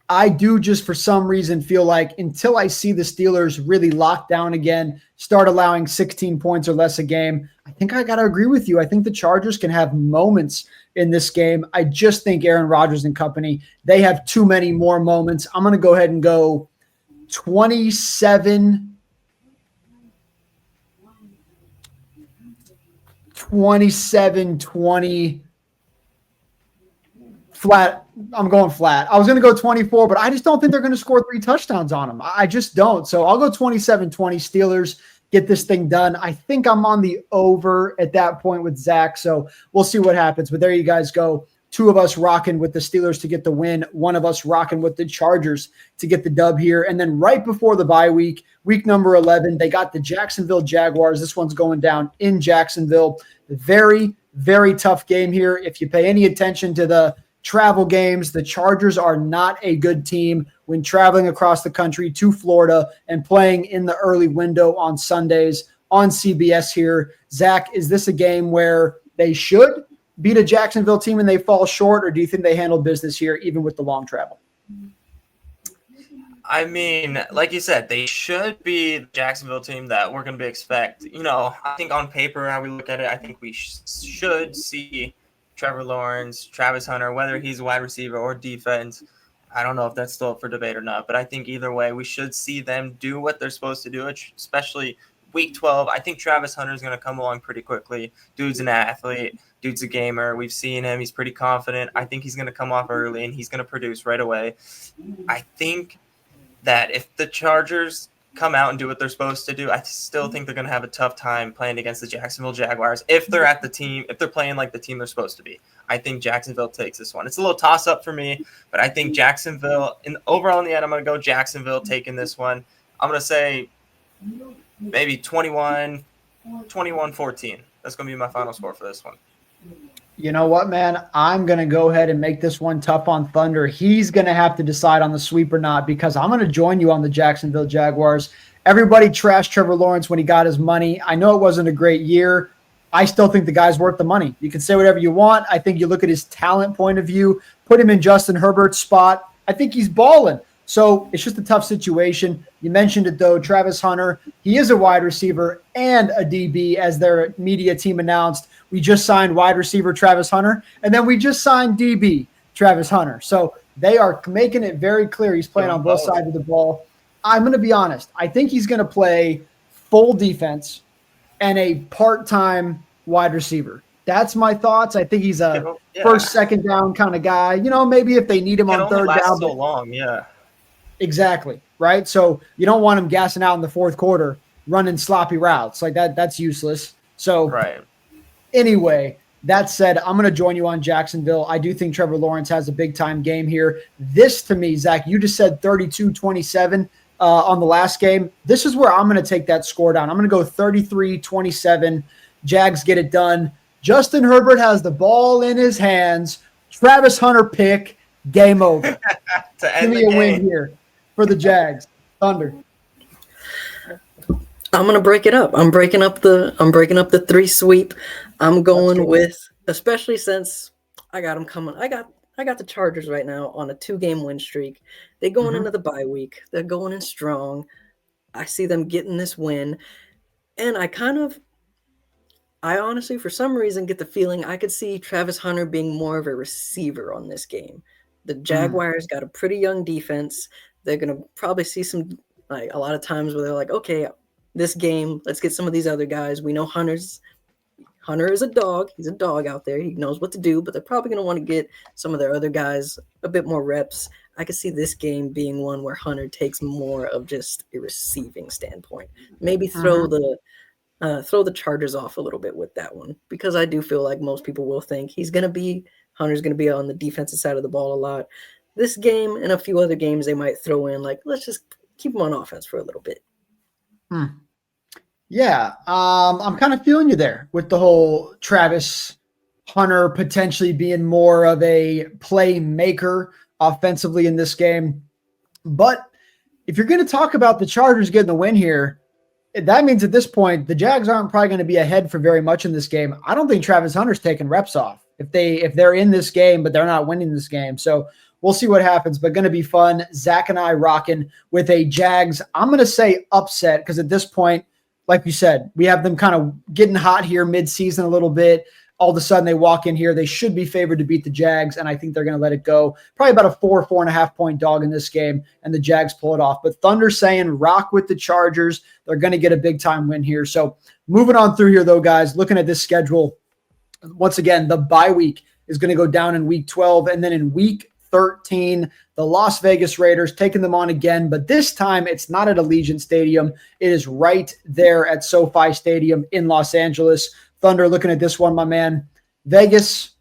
I do just for some reason feel like until I see the Steelers really lock down again, start allowing 16 points or less a game, I think I got to agree with you. I think the Chargers can have moments in this game. I just think Aaron Rodgers and company, they have too many more moments. I'm going to go ahead and go 27-20 flat. I'm going flat. I was going to go 24, but I just don't think they're going to score 3 touchdowns on them. I just don't. So I'll go 27-20 Steelers, get this thing done. I think I'm on the over at that point with Zach. So we'll see what happens. But there you guys go. 2 of us rocking with the Steelers to get the win. 1 of us rocking with the Chargers to get the dub here. And then right before the bye week, week number 11, they got the Jacksonville Jaguars. This one's going down in Jacksonville. Very, very tough game here. If you pay any attention to the travel games, the Chargers are not a good team when traveling across the country to Florida and playing in the early window on Sundays on CBS here. Zach, is this a game where they should beat a Jacksonville team and they fall short, or do you think they handle business here even with the long travel? I mean, like you said, they should be the Jacksonville team that we're going to expect. You know, I think on paper, how we look at it, I think we should see Trevor Lawrence, Travis Hunter, whether he's a wide receiver or defense. I don't know if that's still up for debate or not, but I think either way, we should see them do what they're supposed to do, especially week 12. I think Travis Hunter is going to come along pretty quickly. Dude's an athlete. Dude's a gamer. We've seen him. He's pretty confident. I think he's going to come off early, and he's going to produce right away. I think that if the Chargers come out and do what they're supposed to do, I still think they're going to have a tough time playing against the Jacksonville Jaguars if they're playing like the team they're supposed to be. I think Jacksonville takes this one. It's a little toss-up for me, but I think Jacksonville, overall in the end, I'm going to go Jacksonville taking this one. I'm going to say maybe 21-14. That's going to be my final score for this one. You know what, man? I'm going to go ahead and make this one tough on Thunder. He's going to have to decide on the sweep or not, because I'm going to join you on the Jacksonville Jaguars. Everybody trashed Trevor Lawrence when he got his money. I know it wasn't a great year. I still think the guy's worth the money. You can say whatever you want. I think you look at his talent point of view, put him in Justin Herbert's spot. I think he's balling. So it's just a tough situation. You mentioned it, though. Travis Hunter, he is a wide receiver and a DB, as their media team announced. We just signed wide receiver Travis Hunter, and then we just signed DB Travis Hunter. So they are making it very clear he's playing on both sides of the ball. I'm going to be honest. I think he's going to play full defense and a part-time wide receiver. That's my thoughts. I think he's a first, second down kind of guy. You know, maybe if they need him on third down. So long, yeah. Exactly, right? So you don't want him gassing out in the fourth quarter, running sloppy routes. Like that's useless. So right. Anyway, that said, I'm going to join you on Jacksonville. I do think Trevor Lawrence has a big-time game here. This, to me, Zach, you just said 32-27 on the last game. This is where I'm going to take that score down. I'm going to go 33-27. Jags get it done. Justin Herbert has the ball in his hands. Travis Hunter pick. Game over. Give me a win here for the Jags. Thunder. I'm gonna break it up. I'm breaking up the 3 sweep. I'm going with, especially since I got them coming. I got the Chargers right now on a 2-game win streak. They're going into the bye week. They're going in strong. I see them getting this win, and I honestly, for some reason, get the feeling I could see Travis Hunter being more of a receiver on this game. The Jaguars got a pretty young defense. They're gonna probably see some, like, a lot of times where they're like, okay, this game. Let's get some of these other guys. We know Hunter is a dog. He's a dog out there. He knows what to do, but they're probably going to want to get some of their other guys a bit more reps. I could see this game being one where Hunter takes more of just a receiving standpoint. Maybe throw the Chargers off a little bit with that one, because I do feel like most people will think Hunter's going to be on the defensive side of the ball a lot. This game and a few other games they might throw in, like, let's just keep him on offense for a little bit. Yeah, I'm kind of feeling you there with the whole Travis Hunter potentially being more of a playmaker offensively in this game. But if you're going to talk about the Chargers getting the win here, that means at this point the Jags aren't probably going to be ahead for very much in this game. I don't think Travis Hunter's taking reps off if they're in this game, but they're not winning this game. So we'll see what happens, but going to be fun. Zach and I rocking with a Jags, I'm going to say upset, because at this point, like you said, we have them kind of getting hot here mid-season a little bit. All of a sudden they walk in here. They should be favored to beat the Jags, and I think they're going to let it go. Probably about a 4.5 point dog in this game, and the Jags pull it off. But Thunder saying rock with the Chargers. They're going to get a big-time win here. So moving on through here, though, guys, looking at this schedule, once again, the bye week is going to go down in week 12, and then in week 13, the Las Vegas Raiders taking them on again, but this time it's not at Allegiant Stadium. It is right there at SoFi Stadium in Los Angeles. Thunder, looking at this one, my man. Vegas,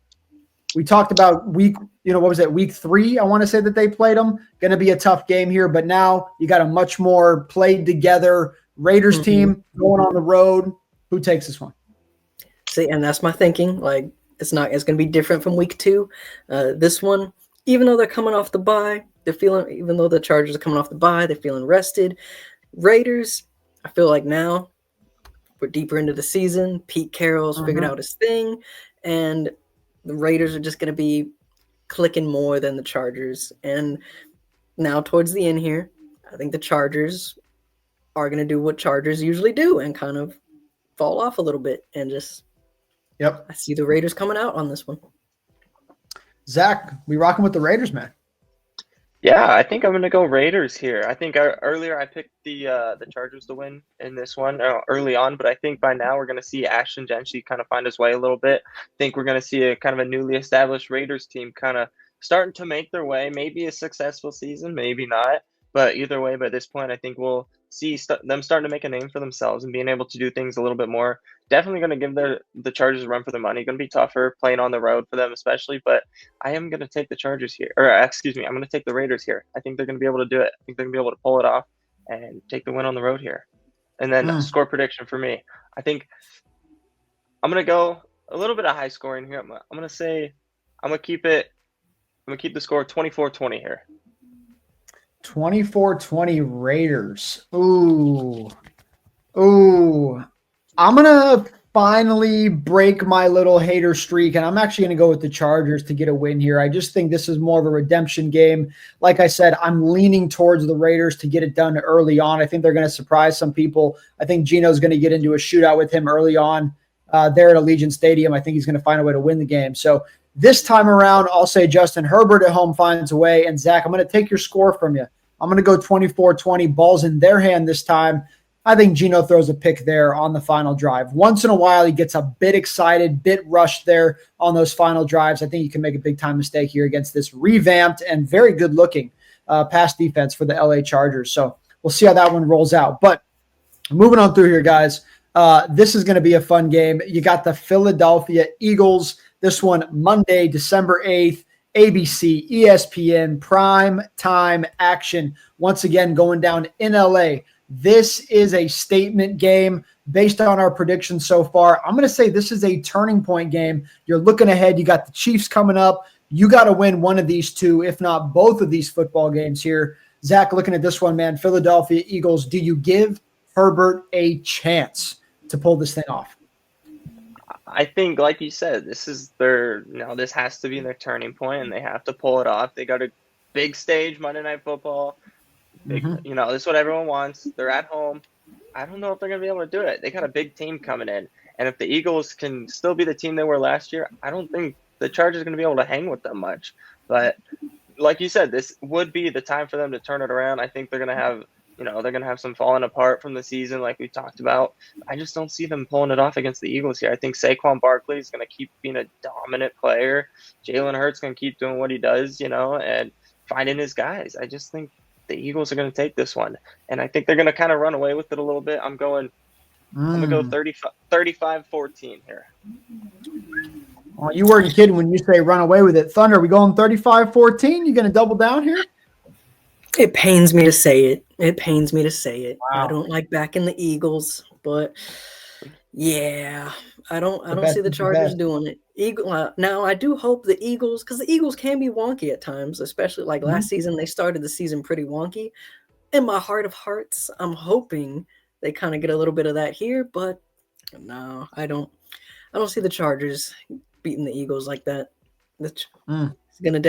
we talked about week 3, I want to say that they played them. Going to be a tough game here, but now you got a much more played together Raiders team going on the road. Who takes this one? See, and that's my thinking. Like, it's going to be different from week 2. This one, even though they're coming off the bye, even though the Chargers are coming off the bye, they're feeling rested. Raiders, I feel like now we're deeper into the season. Pete Carroll's figured out his thing, and the Raiders are just going to be clicking more than the Chargers. And now towards the end here, I think the Chargers are going to do what Chargers usually do and kind of fall off a little bit, and just I see the Raiders coming out on this one. Zach, we rocking with the Raiders, man. Yeah, I think I'm going to go Raiders here. I think earlier I picked the Chargers to win in this one early on, but I think by now we're going to see Ashton Gentry kind of find his way a little bit. I think we're going to see a kind of a newly established Raiders team kind of starting to make their way. Maybe a successful season, maybe not. But either way, by this point, I think we'll see them starting to make a name for themselves and being able to do things a little bit more. Definitely going to give the Chargers a run for their money. Going to be tougher playing on the road for them, especially. But I am going to take the Chargers here. I'm going to take the Raiders here. I think they're going to be able to do it. I think they're going to be able to pull it off and take the win on the road here. And then score prediction for me. I think I'm going to go a little bit of high scoring here. I'm going to say I'm going to keep the score 24-20 here. 24-20 Raiders. Ooh. I'm going to finally break my little hater streak, and I'm actually going to go with the Chargers to get a win here. I just think this is more of a redemption game. Like I said, I'm leaning towards the Raiders to get it done early on. I think they're going to surprise some people. I think Gino's going to get into a shootout with him early on there at Allegiant Stadium. I think he's going to find a way to win the game. So this time around, I'll say Justin Herbert at home finds a way. And Zach, I'm going to take your score from you. I'm going to go 24-20, balls in their hand this time. I think Gino throws a pick there on the final drive. Once in a while, he gets a bit excited, bit rushed there on those final drives. I think he can make a big-time mistake here against this revamped and very good-looking pass defense for the LA Chargers. So we'll see how that one rolls out. But moving on through here, guys, this is going to be a fun game. You got the Philadelphia Eagles. This one Monday, December 8th. ABC, ESPN, prime time action. Once again, going down in LA. This is a statement game based on our predictions so far. I'm going to say this is a turning point game. You're looking ahead. You got the Chiefs coming up. You got to win one of these two, if not both of these football games here. Zach, looking at this one, man, Philadelphia Eagles, do you give Herbert a chance to pull this thing off? I think, like you said, this has to be their turning point, and they have to pull it off. They got a big stage, Monday Night Football. This is what everyone wants. They're at home. I don't know if they're going to be able to do it. They got a big team coming in. And if the Eagles can still be the team they were last year, I don't think the Chargers are going to be able to hang with them much. But like you said, this would be the time for them to turn it around. I think they're going to have They're going to have some falling apart from the season like we talked about. I just don't see them pulling it off against the Eagles here. I think Saquon Barkley is going to keep being a dominant player. Jalen Hurts going to keep doing what he does, and finding his guys. I just think the Eagles are going to take this one. And I think they're going to kind of run away with it a little bit. I'm going to go 35-14 here. Well, you weren't kidding when you say run away with it. Thunder, are we going 35-14? You going to double down here? It pains me to say it. Wow. I don't like backing the Eagles, but yeah, I don't see the Chargers doing it. Now I do hope the Eagles, because the Eagles can be wonky at times, especially like last season. They started the season pretty wonky. In my heart of hearts, I'm hoping they kind of get a little bit of that here, but no, I don't see the Chargers beating the Eagles like that. It's gonna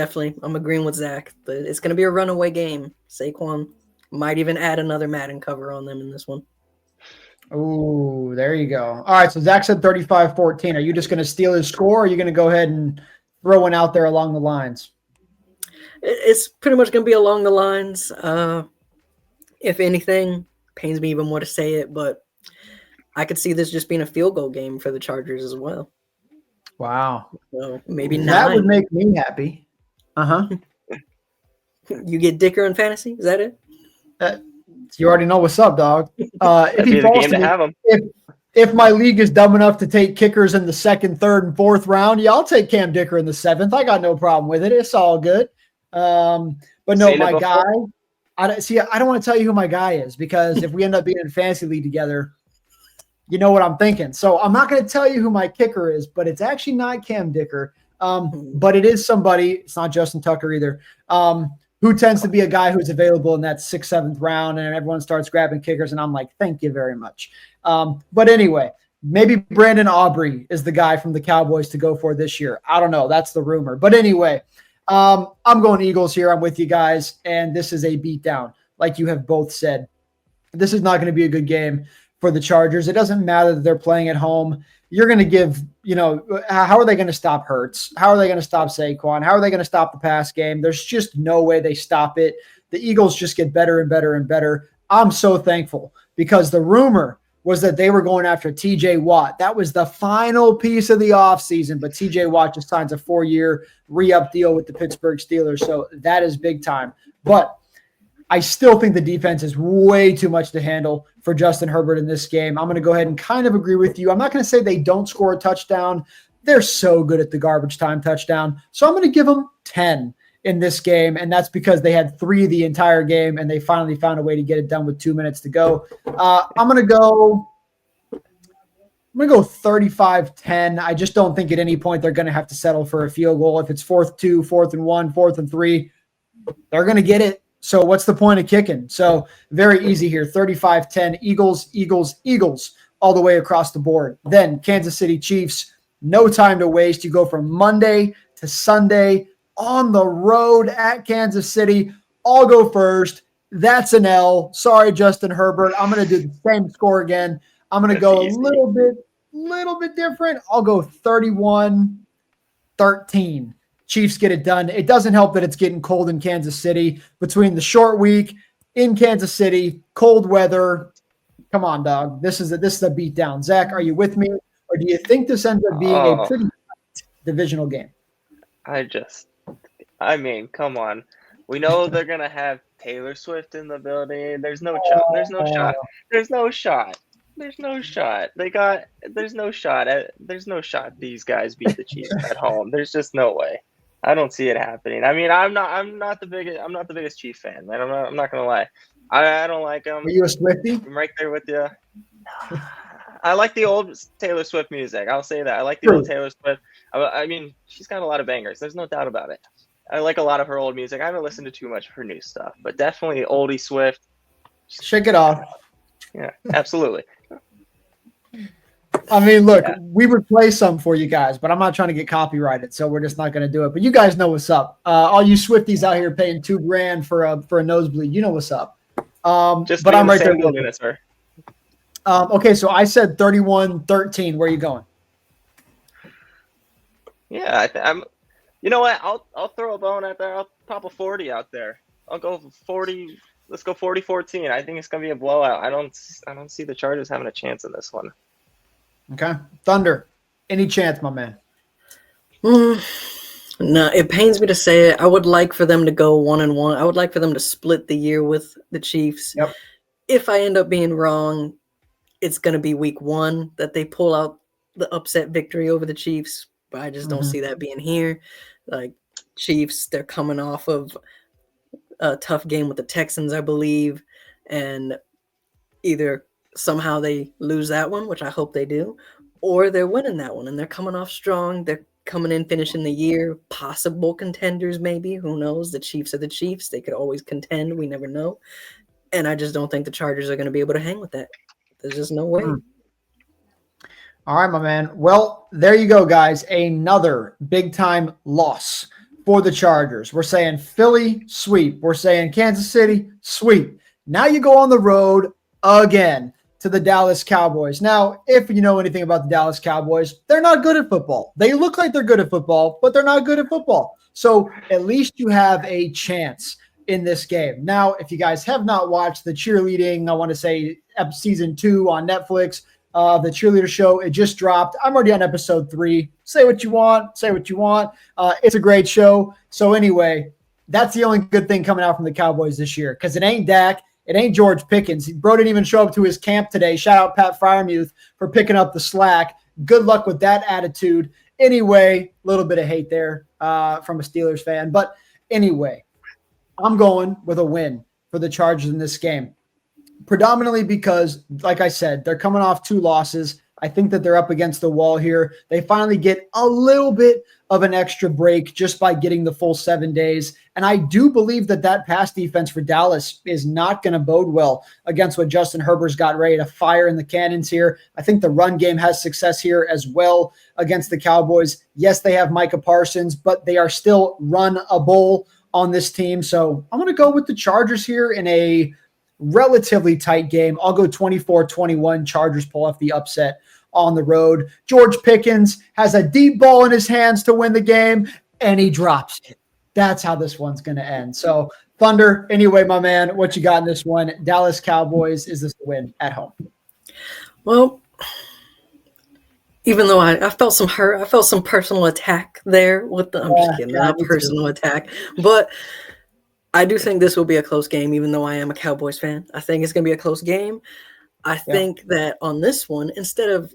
I'm agreeing with Zach. It's gonna be a runaway game. Saquon might even add another Madden cover on them in this one. Oh, there you go. All right, so Zach said 35-14. Are you just going to steal his score, or are you going to go ahead and throw one out there along the lines? It's pretty much going to be along the lines. If anything, pains me even more to say it, but I could see this just being a field goal game for the Chargers as well. Wow. So maybe that 9. would make me happy. You get Dicker in fantasy? Is that it? You already know what's up, dog. If my league is dumb enough to take kickers in the 2nd, 3rd, and 4th round, yeah, I'll take Cam Dicker in the 7th. I got no problem with it. It's all good. But no, my guy. I don't want to tell you who my guy is, because if we end up being in a fantasy league together, you know what I'm thinking. So I'm not going to tell you who my kicker is, but it's actually not Cam Dicker. But it is somebody. It's not Justin Tucker either. Who tends to be a guy who's available in that 6th, 7th round, and everyone starts grabbing kickers, and I'm like, thank you very much. But anyway, maybe Brandon Aubrey is the guy from the Cowboys to go for this year. I don't know. That's the rumor. But anyway, I'm going Eagles here. I'm with you guys, and this is a beatdown, like you have both said. This is not going to be a good game for the Chargers. It doesn't matter that they're playing at home. You're going to give, how are they going to stop Hurts? How are they going to stop Saquon? How are they going to stop the pass game? There's just no way they stop it. The Eagles just get better and better and better. I'm so thankful, because the rumor was that they were going after TJ Watt. That was the final piece of the offseason, but TJ Watt just signs a 4-year re-up deal with the Pittsburgh Steelers. So that is big time. But I still think the defense is way too much to handle for Justin Herbert in this game. I'm going to go ahead and kind of agree with you. I'm not going to say they don't score a touchdown. They're so good at the garbage time touchdown. So I'm going to give them 10 in this game, and that's because they had 3 the entire game, and they finally found a way to get it done with 2 minutes to go. I'm going to go 35-10. I just don't think at any point they're going to have to settle for a field goal. If it's 4th 2, 4th and 1, 4th and 3, they're going to get it. So what's the point of kicking? So very easy here. 35-10, Eagles, Eagles, Eagles, all the way across the board. Then Kansas City Chiefs, no time to waste. You go from Monday to Sunday on the road at Kansas City. I'll go first. That's an L. Sorry, Justin Herbert. I'm going to do the same score again. I'm going to go a little bit different. I'll go 31-13. Chiefs get it done. It doesn't help that it's getting cold in Kansas City between the short week in Kansas City, cold weather. Come on, dog. This is a beatdown. Zach, are you with me? Or do you think this ends up being a pretty divisional game? Come on. We know they're going to have Taylor Swift in the building. There's no shot. There's no shot. There's no shot. There's no shot. There's no shot. There's no shot these guys beat the Chiefs at home. There's just no way. I don't see it happening. I mean, I'm not the biggest Chief fan, man. I'm not gonna lie. I don't like them. Are you a Swiftie? I'm right there with you. I like the old Taylor Swift music. I'll say that. I like the old Taylor Swift. I mean, she's got a lot of bangers. There's no doubt about it. I like a lot of her old music. I haven't listened to too much of her new stuff, but definitely oldie Swift. Shake it off. Yeah, absolutely. I mean, look, we would play some for you guys, but I'm not trying to get copyrighted, so we're just not going to do it. But you guys know what's up. All you Swifties out here paying $2,000 for a nosebleed, you know what's up. But I'm right there. Minutes, sir. Okay, so I said 31-13. Where are you going? Yeah, I'm. You know what? I'll throw a bone out there. I'll pop a 40 out there. I'll go 40. let's go 40-14. I think it's gonna be a blowout. I don't see the Chargers having a chance in this one. Okay, Thunder, any chance, my man? No, it pains me to say it. I would like for them to go 1-1. I would like for them to split the year with the Chiefs. Yep. If I end up being wrong, it's going to be week 1 that they pull out the upset victory over the Chiefs. But I just don't see that being here. Like, Chiefs, they're coming off of a tough game with the Texans, I believe. And either somehow they lose that one, which I hope they do, or they're winning that one and they're coming off strong. They're coming in, finishing the year, possible contenders maybe. Who knows? The Chiefs are the Chiefs. They could always contend. We never know. And I just don't think the Chargers are going to be able to hang with that. There's just no way. All right, my man. Well, there you go, guys. Another big-time loss for the Chargers. We're saying Philly, sweep. We're saying Kansas City, sweep. Now you go on the road again to the Dallas Cowboys. Now, if you know anything about the Dallas Cowboys, they're not good at football. They look like they're good at football, but they're not good at football. So at least you have a chance in this game. Now, if you guys have not watched the cheerleading, I want to say season 2 on Netflix, the cheerleader show, it just dropped. I'm already on episode 3. Say what you want. Say what you want. It's a great show. So anyway, that's the only good thing coming out from the Cowboys this year, because it ain't Dak. It ain't George Pickens. Bro didn't even show up to his camp today. Shout out Pat Fryermuth for picking up the slack. Good luck with that attitude. Anyway, a little bit of hate there from a Steelers fan. But anyway, I'm going with a win for the Chargers in this game. Predominantly because, like I said, they're coming off 2 losses. I think that they're up against the wall here. They finally get a little bit of an extra break just by getting the full 7 days. And I do believe that that pass defense for Dallas is not going to bode well against what Justin Herbert's got ready to fire in the cannons here. I think the run game has success here as well against the Cowboys. Yes, they have Micah Parsons, but they are still run-able on this team. So I'm going to go with the Chargers here in a relatively tight game. I'll go 24-21. Chargers pull off the upset on the road. George Pickens has a deep ball in his hands to win the game, and he drops it. That's how this one's going to end. So, Thunder, anyway, my man, what you got in this one? Dallas Cowboys, is this a win at home? Well, even though I felt some hurt, I felt some personal attack there with the, I'm just kidding, not personal attack, but I do think this will be a close game, even though I am a Cowboys fan. I think it's going to be a close game. I think that on this one, instead of,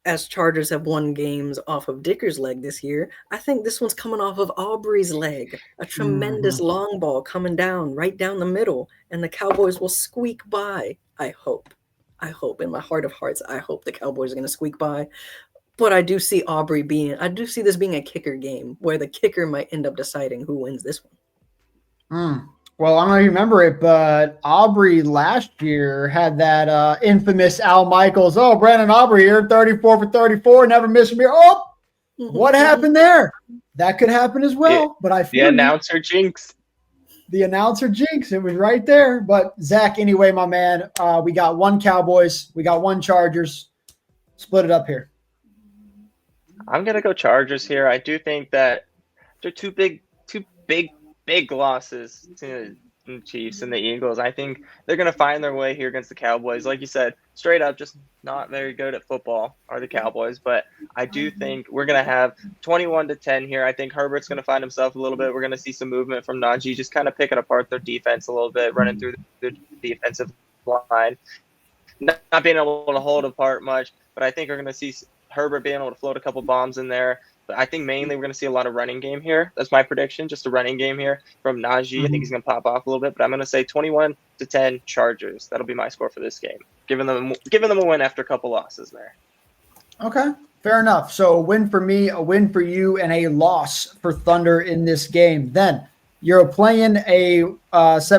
as Chargers have won games off of Dicker's leg this year, I think this one's coming off of Aubrey's leg. A tremendous long ball coming down, right down the middle, and the Cowboys will squeak by, I hope. In my heart of hearts, I hope the Cowboys are going to squeak by. But I do see I do see this being a kicker game where the kicker might end up deciding who wins this one. Well, I don't remember it, but Aubrey last year had that infamous Al Michaels. Oh, Brandon Aubrey here, 34 for 34, never missed me. Oh, what happened there? That could happen as well. But I feel the announcer jinx. The announcer jinx. It was right there. But Zach, anyway, my man, we got 1 Cowboys, we got 1 Chargers. Split it up here. I'm gonna go Chargers here. I do think that they're two big losses to the Chiefs and the Eagles. I think they're going to find their way here against the Cowboys. Like you said, straight up, just not very good at football are the Cowboys. But I do think we're going to have 21-10 here. I think Herbert's going to find himself a little bit. We're going to see some movement from Najee, just kind of picking apart their defense a little bit, running through the defensive line, not being able to hold apart much. But I think we're going to see Herbert being able to float a couple bombs in there. But I think mainly we're going to see a lot of running game here. That's my prediction, just a running game here from Najee. I think he's going to pop off a little bit, but I'm going to say 21-10 Chargers. That'll be my score for this game, giving them a win after a couple losses there. Okay, fair enough. So a win for me, a win for you, and a loss for Thunder in this game. Then you're playing a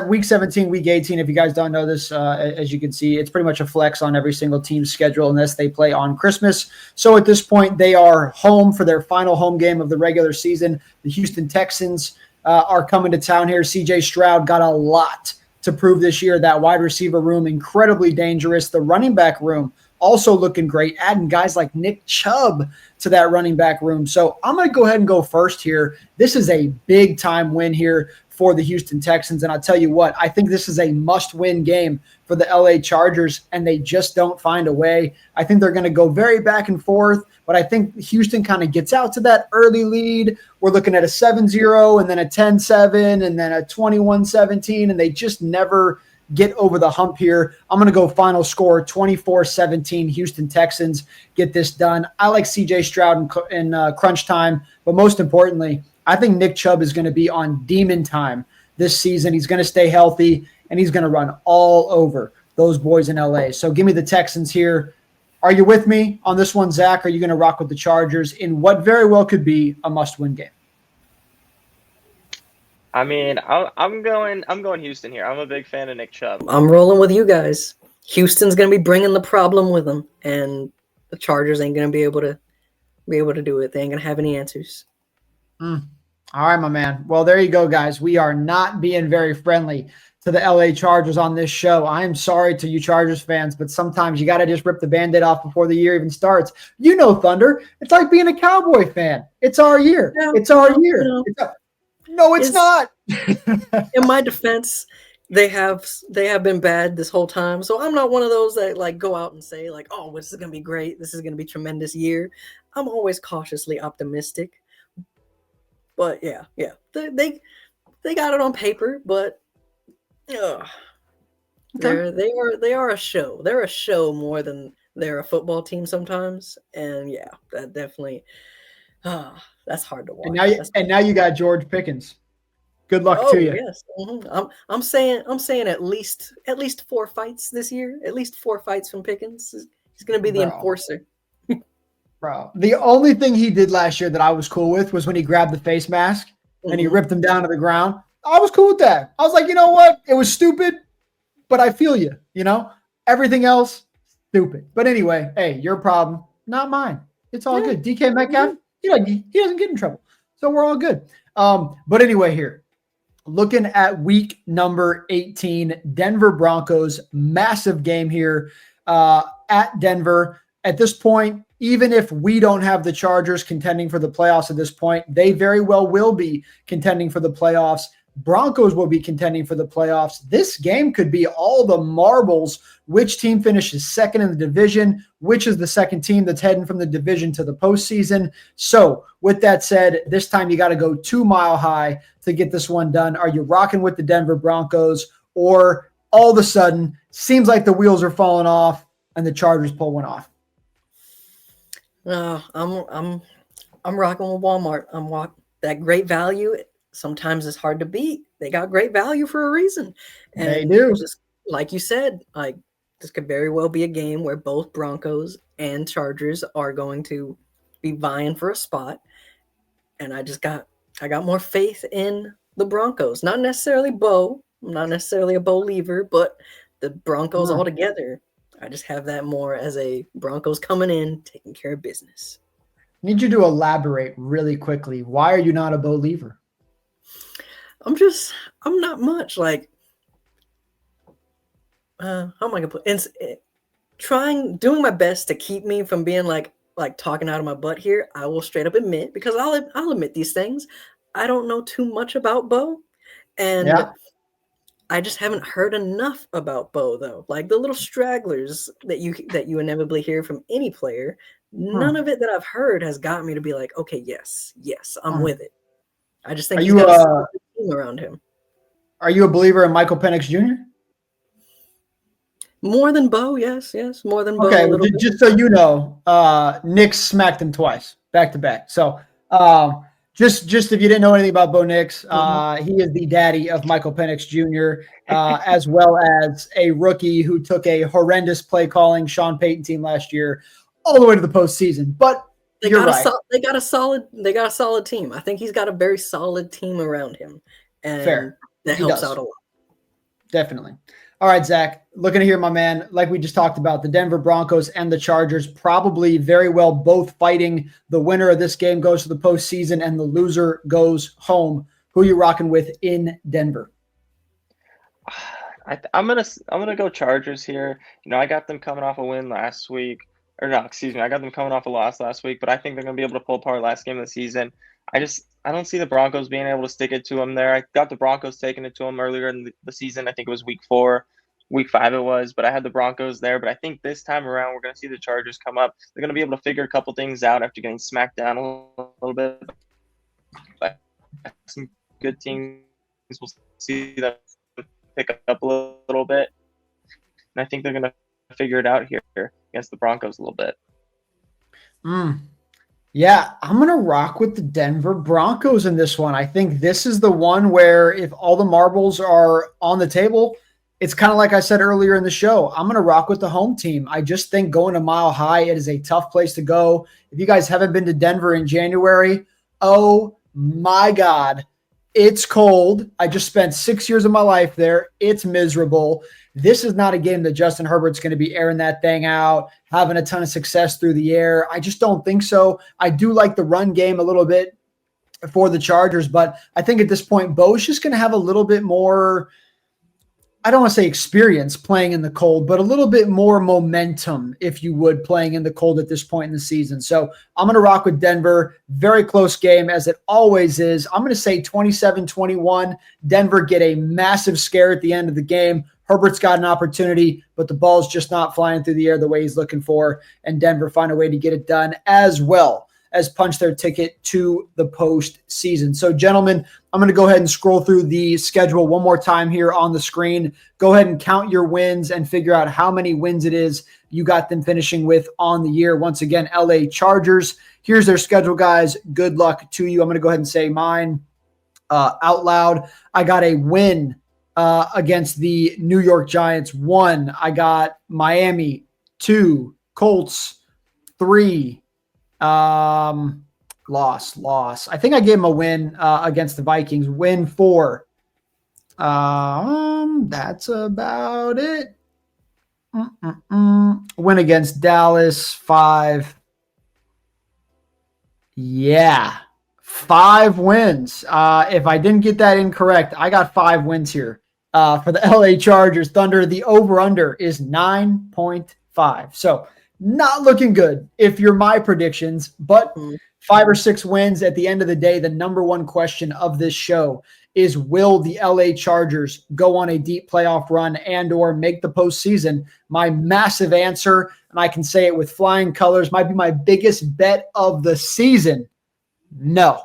week 17, week 18. If you guys don't know this, as you can see, it's pretty much a flex on every single team's schedule unless they play on Christmas. So at this point, they are home for their final home game of the regular season. The Houston Texans are coming to town here. CJ Stroud got a lot to prove this year. That wide receiver room, incredibly dangerous. The running back room, also looking great, adding guys like Nick Chubb to that running back room. So I'm going to go ahead and go first here. This is a big-time win here for the Houston Texans. And I'll tell you what, I think this is a must-win game for the LA Chargers, and they just don't find a way. I think they're going to go very back and forth, but I think Houston kind of gets out to that early lead. We're looking at a 7-0 and then a 10-7 and then a 21-17, and they just never get over the hump here. I'm going to go final score 24-17 Houston Texans get this done. I like CJ Stroud in crunch time, but most importantly, I think Nick Chubb is going to be on demon time this season. He's going to stay healthy, and he's going to run all over those boys in LA. So give me the Texans here. Are you with me on this one, Zach? Are you going to rock with the Chargers in what very well could be a must-win game? I mean, I'm going Houston here. I'm a big fan of Nick Chubb. I'm rolling with you guys. Houston's going to be bringing the problem with them, and the Chargers ain't going to be able to do it. They ain't going to have any answers. All right, my man. Well, there you go, guys. We are not being very friendly to the LA Chargers on this show. I am sorry to you Chargers fans, but sometimes you got to just rip the Band-Aid off before the year even starts. You know, Thunder, it's like being a Cowboy fan. It's our year. It's our year. No, it's not. In my defense, they have been bad this whole time. So I'm not one of those that like go out and say like, "Oh, this is going to be great. This is going to be a tremendous year." I'm always cautiously optimistic. But yeah. They got it on paper, but they are a show. They're a show more than they're a football team sometimes. And yeah, that definitely that's hard to watch. And now you got George Pickens. Good luck to you. Yes. Mm-hmm. I'm saying at least 4 fights this year. At least 4 fights from Pickens. He's going to be the enforcer. Bro, the only thing he did last year that I was cool with was when he grabbed the face mask and he ripped him down to the ground. I was cool with that. I was like, you know what? It was stupid, but I feel you. You know, everything else stupid. But anyway, hey, your problem, not mine. It's all good. DK Metcalf, he doesn't get in trouble, so we're all good. But anyway, here. Looking at week number 18, Denver Broncos, massive game here at Denver. At this point, even if we don't have the Chargers contending for the playoffs at this point, they very well will be contending for the playoffs. Broncos will be contending for the playoffs. This game could be all the marbles. Which team finishes second in the division? Which is the second team that's heading from the division to the postseason? So with that said, this time you got to go 2 mile high to get this one done. Are you rocking with the Denver Broncos, or all of a sudden seems like the wheels are falling off and the Chargers pull one off? I'm rocking with Walmart. That great value. Sometimes it's hard to beat. They got great value for a reason. And they do. Just like you said, like this could very well be a game where both Broncos and Chargers are going to be vying for a spot. And I got more faith in the Broncos. Not necessarily Bo. I'm not necessarily a believer, but the Broncos altogether. I just have that more as a Broncos coming in, taking care of business. I need you to elaborate really quickly. Why are you not a believer? I'm not much like, how am I gonna put it? Doing my best to keep me from being like talking out of my butt here. I will straight up admit, because I'll admit these things. I don't know too much about Bo, and I just haven't heard enough about Bo though. Like the little stragglers that you inevitably hear from any player. None of it that I've heard has got me to be like, okay, yes, I'm with it. I just think he's got a solid team around him. Are you a believer in Michael Penix Jr.? More than Bo, yes, more than Bo. Okay, just so you know, Nix smacked him twice, back to back. So, just if you didn't know anything about Bo Nix, he is the daddy of Michael Penix Jr., as well as a rookie who took a horrendous play calling Sean Payton team last year all the way to the postseason. But they got a solid team. I think he's got a very solid team around him, and that helps out a lot. Definitely. All right, Zach, looking to hear my man, like we just talked about, the Denver Broncos and the Chargers probably very well both fighting. The winner of this game goes to the postseason and the loser goes home. Who are you rocking with in Denver? I'm gonna go Chargers here. You know, I got them coming off a win last week. I got them coming off a loss last week, but I think they're gonna be able to pull apart last game of the season. I don't see the Broncos being able to stick it to them there. I got the Broncos taking it to them earlier in the season. I think it was week 4, week 5 it was, but I had the Broncos there. But I think this time around we're going to see the Chargers come up. They're going to be able to figure a couple things out after getting smacked down a little bit. But some good teams, we'll see them pick up a little bit. And I think they're going to figure it out here against the Broncos a little bit. Yeah, I'm going to rock with the Denver Broncos in this one. I think this is the one where if all the marbles are on the table, it's kind of like I said earlier in the show. I'm going to rock with the home team. I just think going to Mile High, it is a tough place to go. If you guys haven't been to Denver in January, oh my God, it's cold. I just spent 6 years of my life there. It's miserable. This is not a game that Justin Herbert's going to be airing that thing out, having a ton of success through the air. I just don't think so. I do like the run game a little bit for the Chargers, but I think at this point, Bo's just going to have a little bit more, I don't want to say experience playing in the cold, but a little bit more momentum, if you would, playing in the cold at this point in the season. So I'm going to rock with Denver. Very close game, as it always is. I'm going to say 27-21. Denver get a massive scare at the end of the game. Herbert's got an opportunity, but the ball's just not flying through the air the way he's looking for, and Denver find a way to get it done as well as punch their ticket to the postseason. So, gentlemen, I'm going to go ahead and scroll through the schedule one more time here on the screen. Go ahead and count your wins and figure out how many wins it is you got them finishing with on the year. Once again, LA Chargers. Here's their schedule, guys. Good luck to you. I'm going to go ahead and say mine out loud. I got a win against the New York Giants. 1, I got Miami. 2, Colts. 3, loss. I think I gave him a win against the Vikings. Win 4. That's about it. Win against Dallas. 5. Yeah, 5 wins. If I didn't get that incorrect, I got 5 wins here for the LA Chargers. Thunder, the over-under is 9.5. So not looking good if you're my predictions, but 5 or 6 wins at the end of the day. The number one question of this show is, will the LA Chargers go on a deep playoff run and or make the postseason? My massive answer, and I can say it with flying colors, might be my biggest bet of the season. No.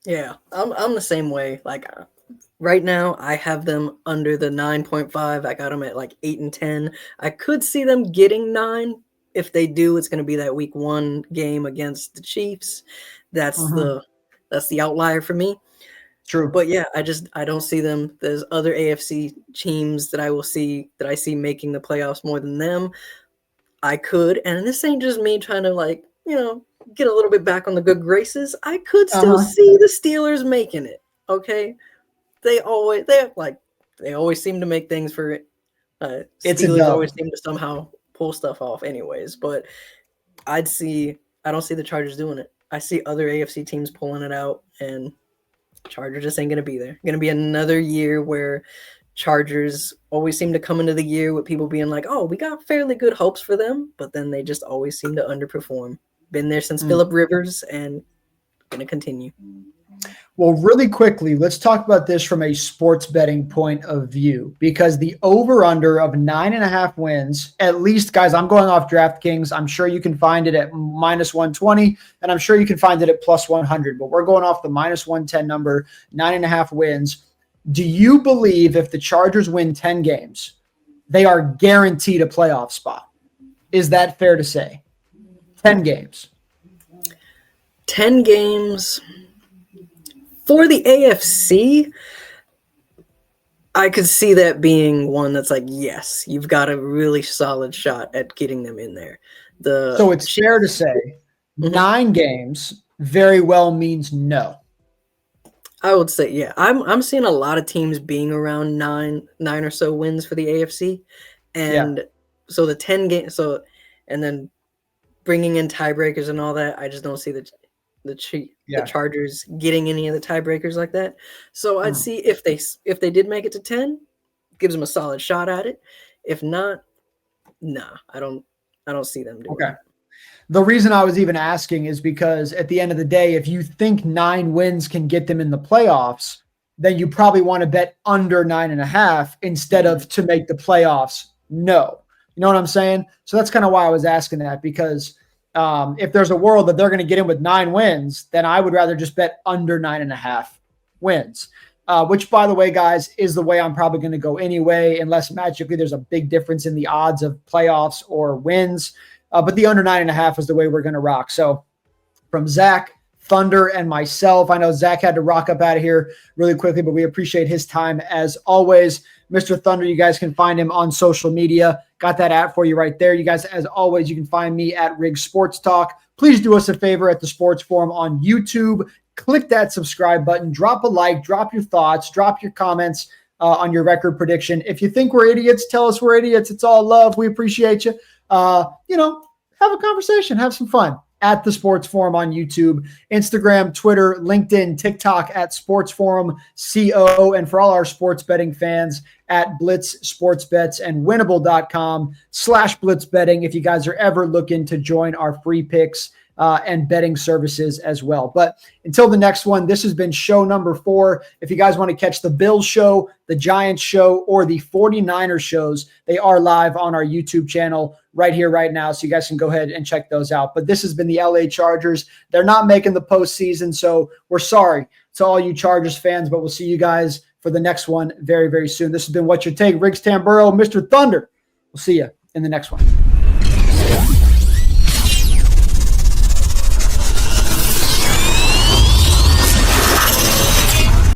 Yeah, I'm the same way. Like right now, I have them under the 9.5. I got them at like 8 and 10. I could see them getting 9. If they do, it's going to be that week 1 game against the Chiefs. That's the outlier for me. True. But yeah, I don't see them. There's other AFC teams that I see making the playoffs more than them. I could, and this ain't just me trying to get a little bit back on the good graces. I could still see the Steelers making it. Okay. They always seem to make things for Steelers always seem to somehow pull stuff off anyways, but I don't see the Chargers doing it. I see other AFC teams pulling it out, and Chargers just ain't going to be there. Going to be another year where Chargers always seem to come into the year with people being like, oh, we got fairly good hopes for them, but then they just always seem to underperform. Been there since Phillip Rivers, and going to continue. Well, really quickly, let's talk about this from a sports betting point of view, because the over-under of 9.5 wins, at least, guys, I'm going off DraftKings. I'm sure you can find it at -120, and I'm sure you can find it at +100, but we're going off the -110 number, 9.5 wins. Do you believe if the Chargers win 10 games, they are guaranteed a playoff spot? Is that fair to say? 10 games. 10 games. For the AFC, I could see that being one that's like, yes, you've got a really solid shot at getting them in there. So it's fair to say 9 games very well means no. I would say, yeah. I'm seeing a lot of teams being around nine or so wins for the AFC. And so the 10 games, and then bringing in tiebreakers and all that, I just don't see the Chargers getting any of the tiebreakers like that. So I'd see if they did make it to 10, gives them a solid shot at it. If not, nah, I don't see them doing it. The reason I was even asking is because at the end of the day, if you think 9 wins can get them in the playoffs, then you probably want to bet under 9.5 instead of to make the playoffs. No. You know what I'm saying? So that's kind of why I was asking that, because if there's a world that they're going to get in with 9 wins, then I would rather just bet under 9.5 wins, which, by the way, guys, is the way I'm probably going to go anyway, unless magically there's a big difference in the odds of playoffs or wins. But the under 9.5 is the way we're going to rock. So from Zach, Thunder, and myself, I know Zach had to rock up out of here really quickly, but we appreciate his time as always. Mr. Thunder, you guys can find him on social media. Got that app for you right there. You guys, as always, you can find me at Rig Sports Talk. Please do us a favor at the Sports Forum on YouTube. Click that subscribe button. Drop a like. Drop your thoughts. Drop your comments on your record prediction. If you think we're idiots, tell us we're idiots. It's all love. We appreciate you. Have a conversation. Have some fun at the Sports Forum on YouTube, Instagram, Twitter, LinkedIn, TikTok at Sports Forum CO, and for all our sports betting fans at Blitz Sports Bets and winnable.com/Blitz Betting if you guys are ever looking to join our free picks and betting services as well. But until the next one, this has been show number 4. If you guys want to catch the Bills show, the Giants show, or the 49ers shows, they are live on our YouTube channel right here, right now. So you guys can go ahead and check those out. But this has been the LA Chargers. They're not making the postseason, so we're sorry to all you Chargers fans, but we'll see you guys for the next one very, very soon. This has been What's Your Take? Riggs Tamburo, Mr. Thunder. We'll see you in the next one.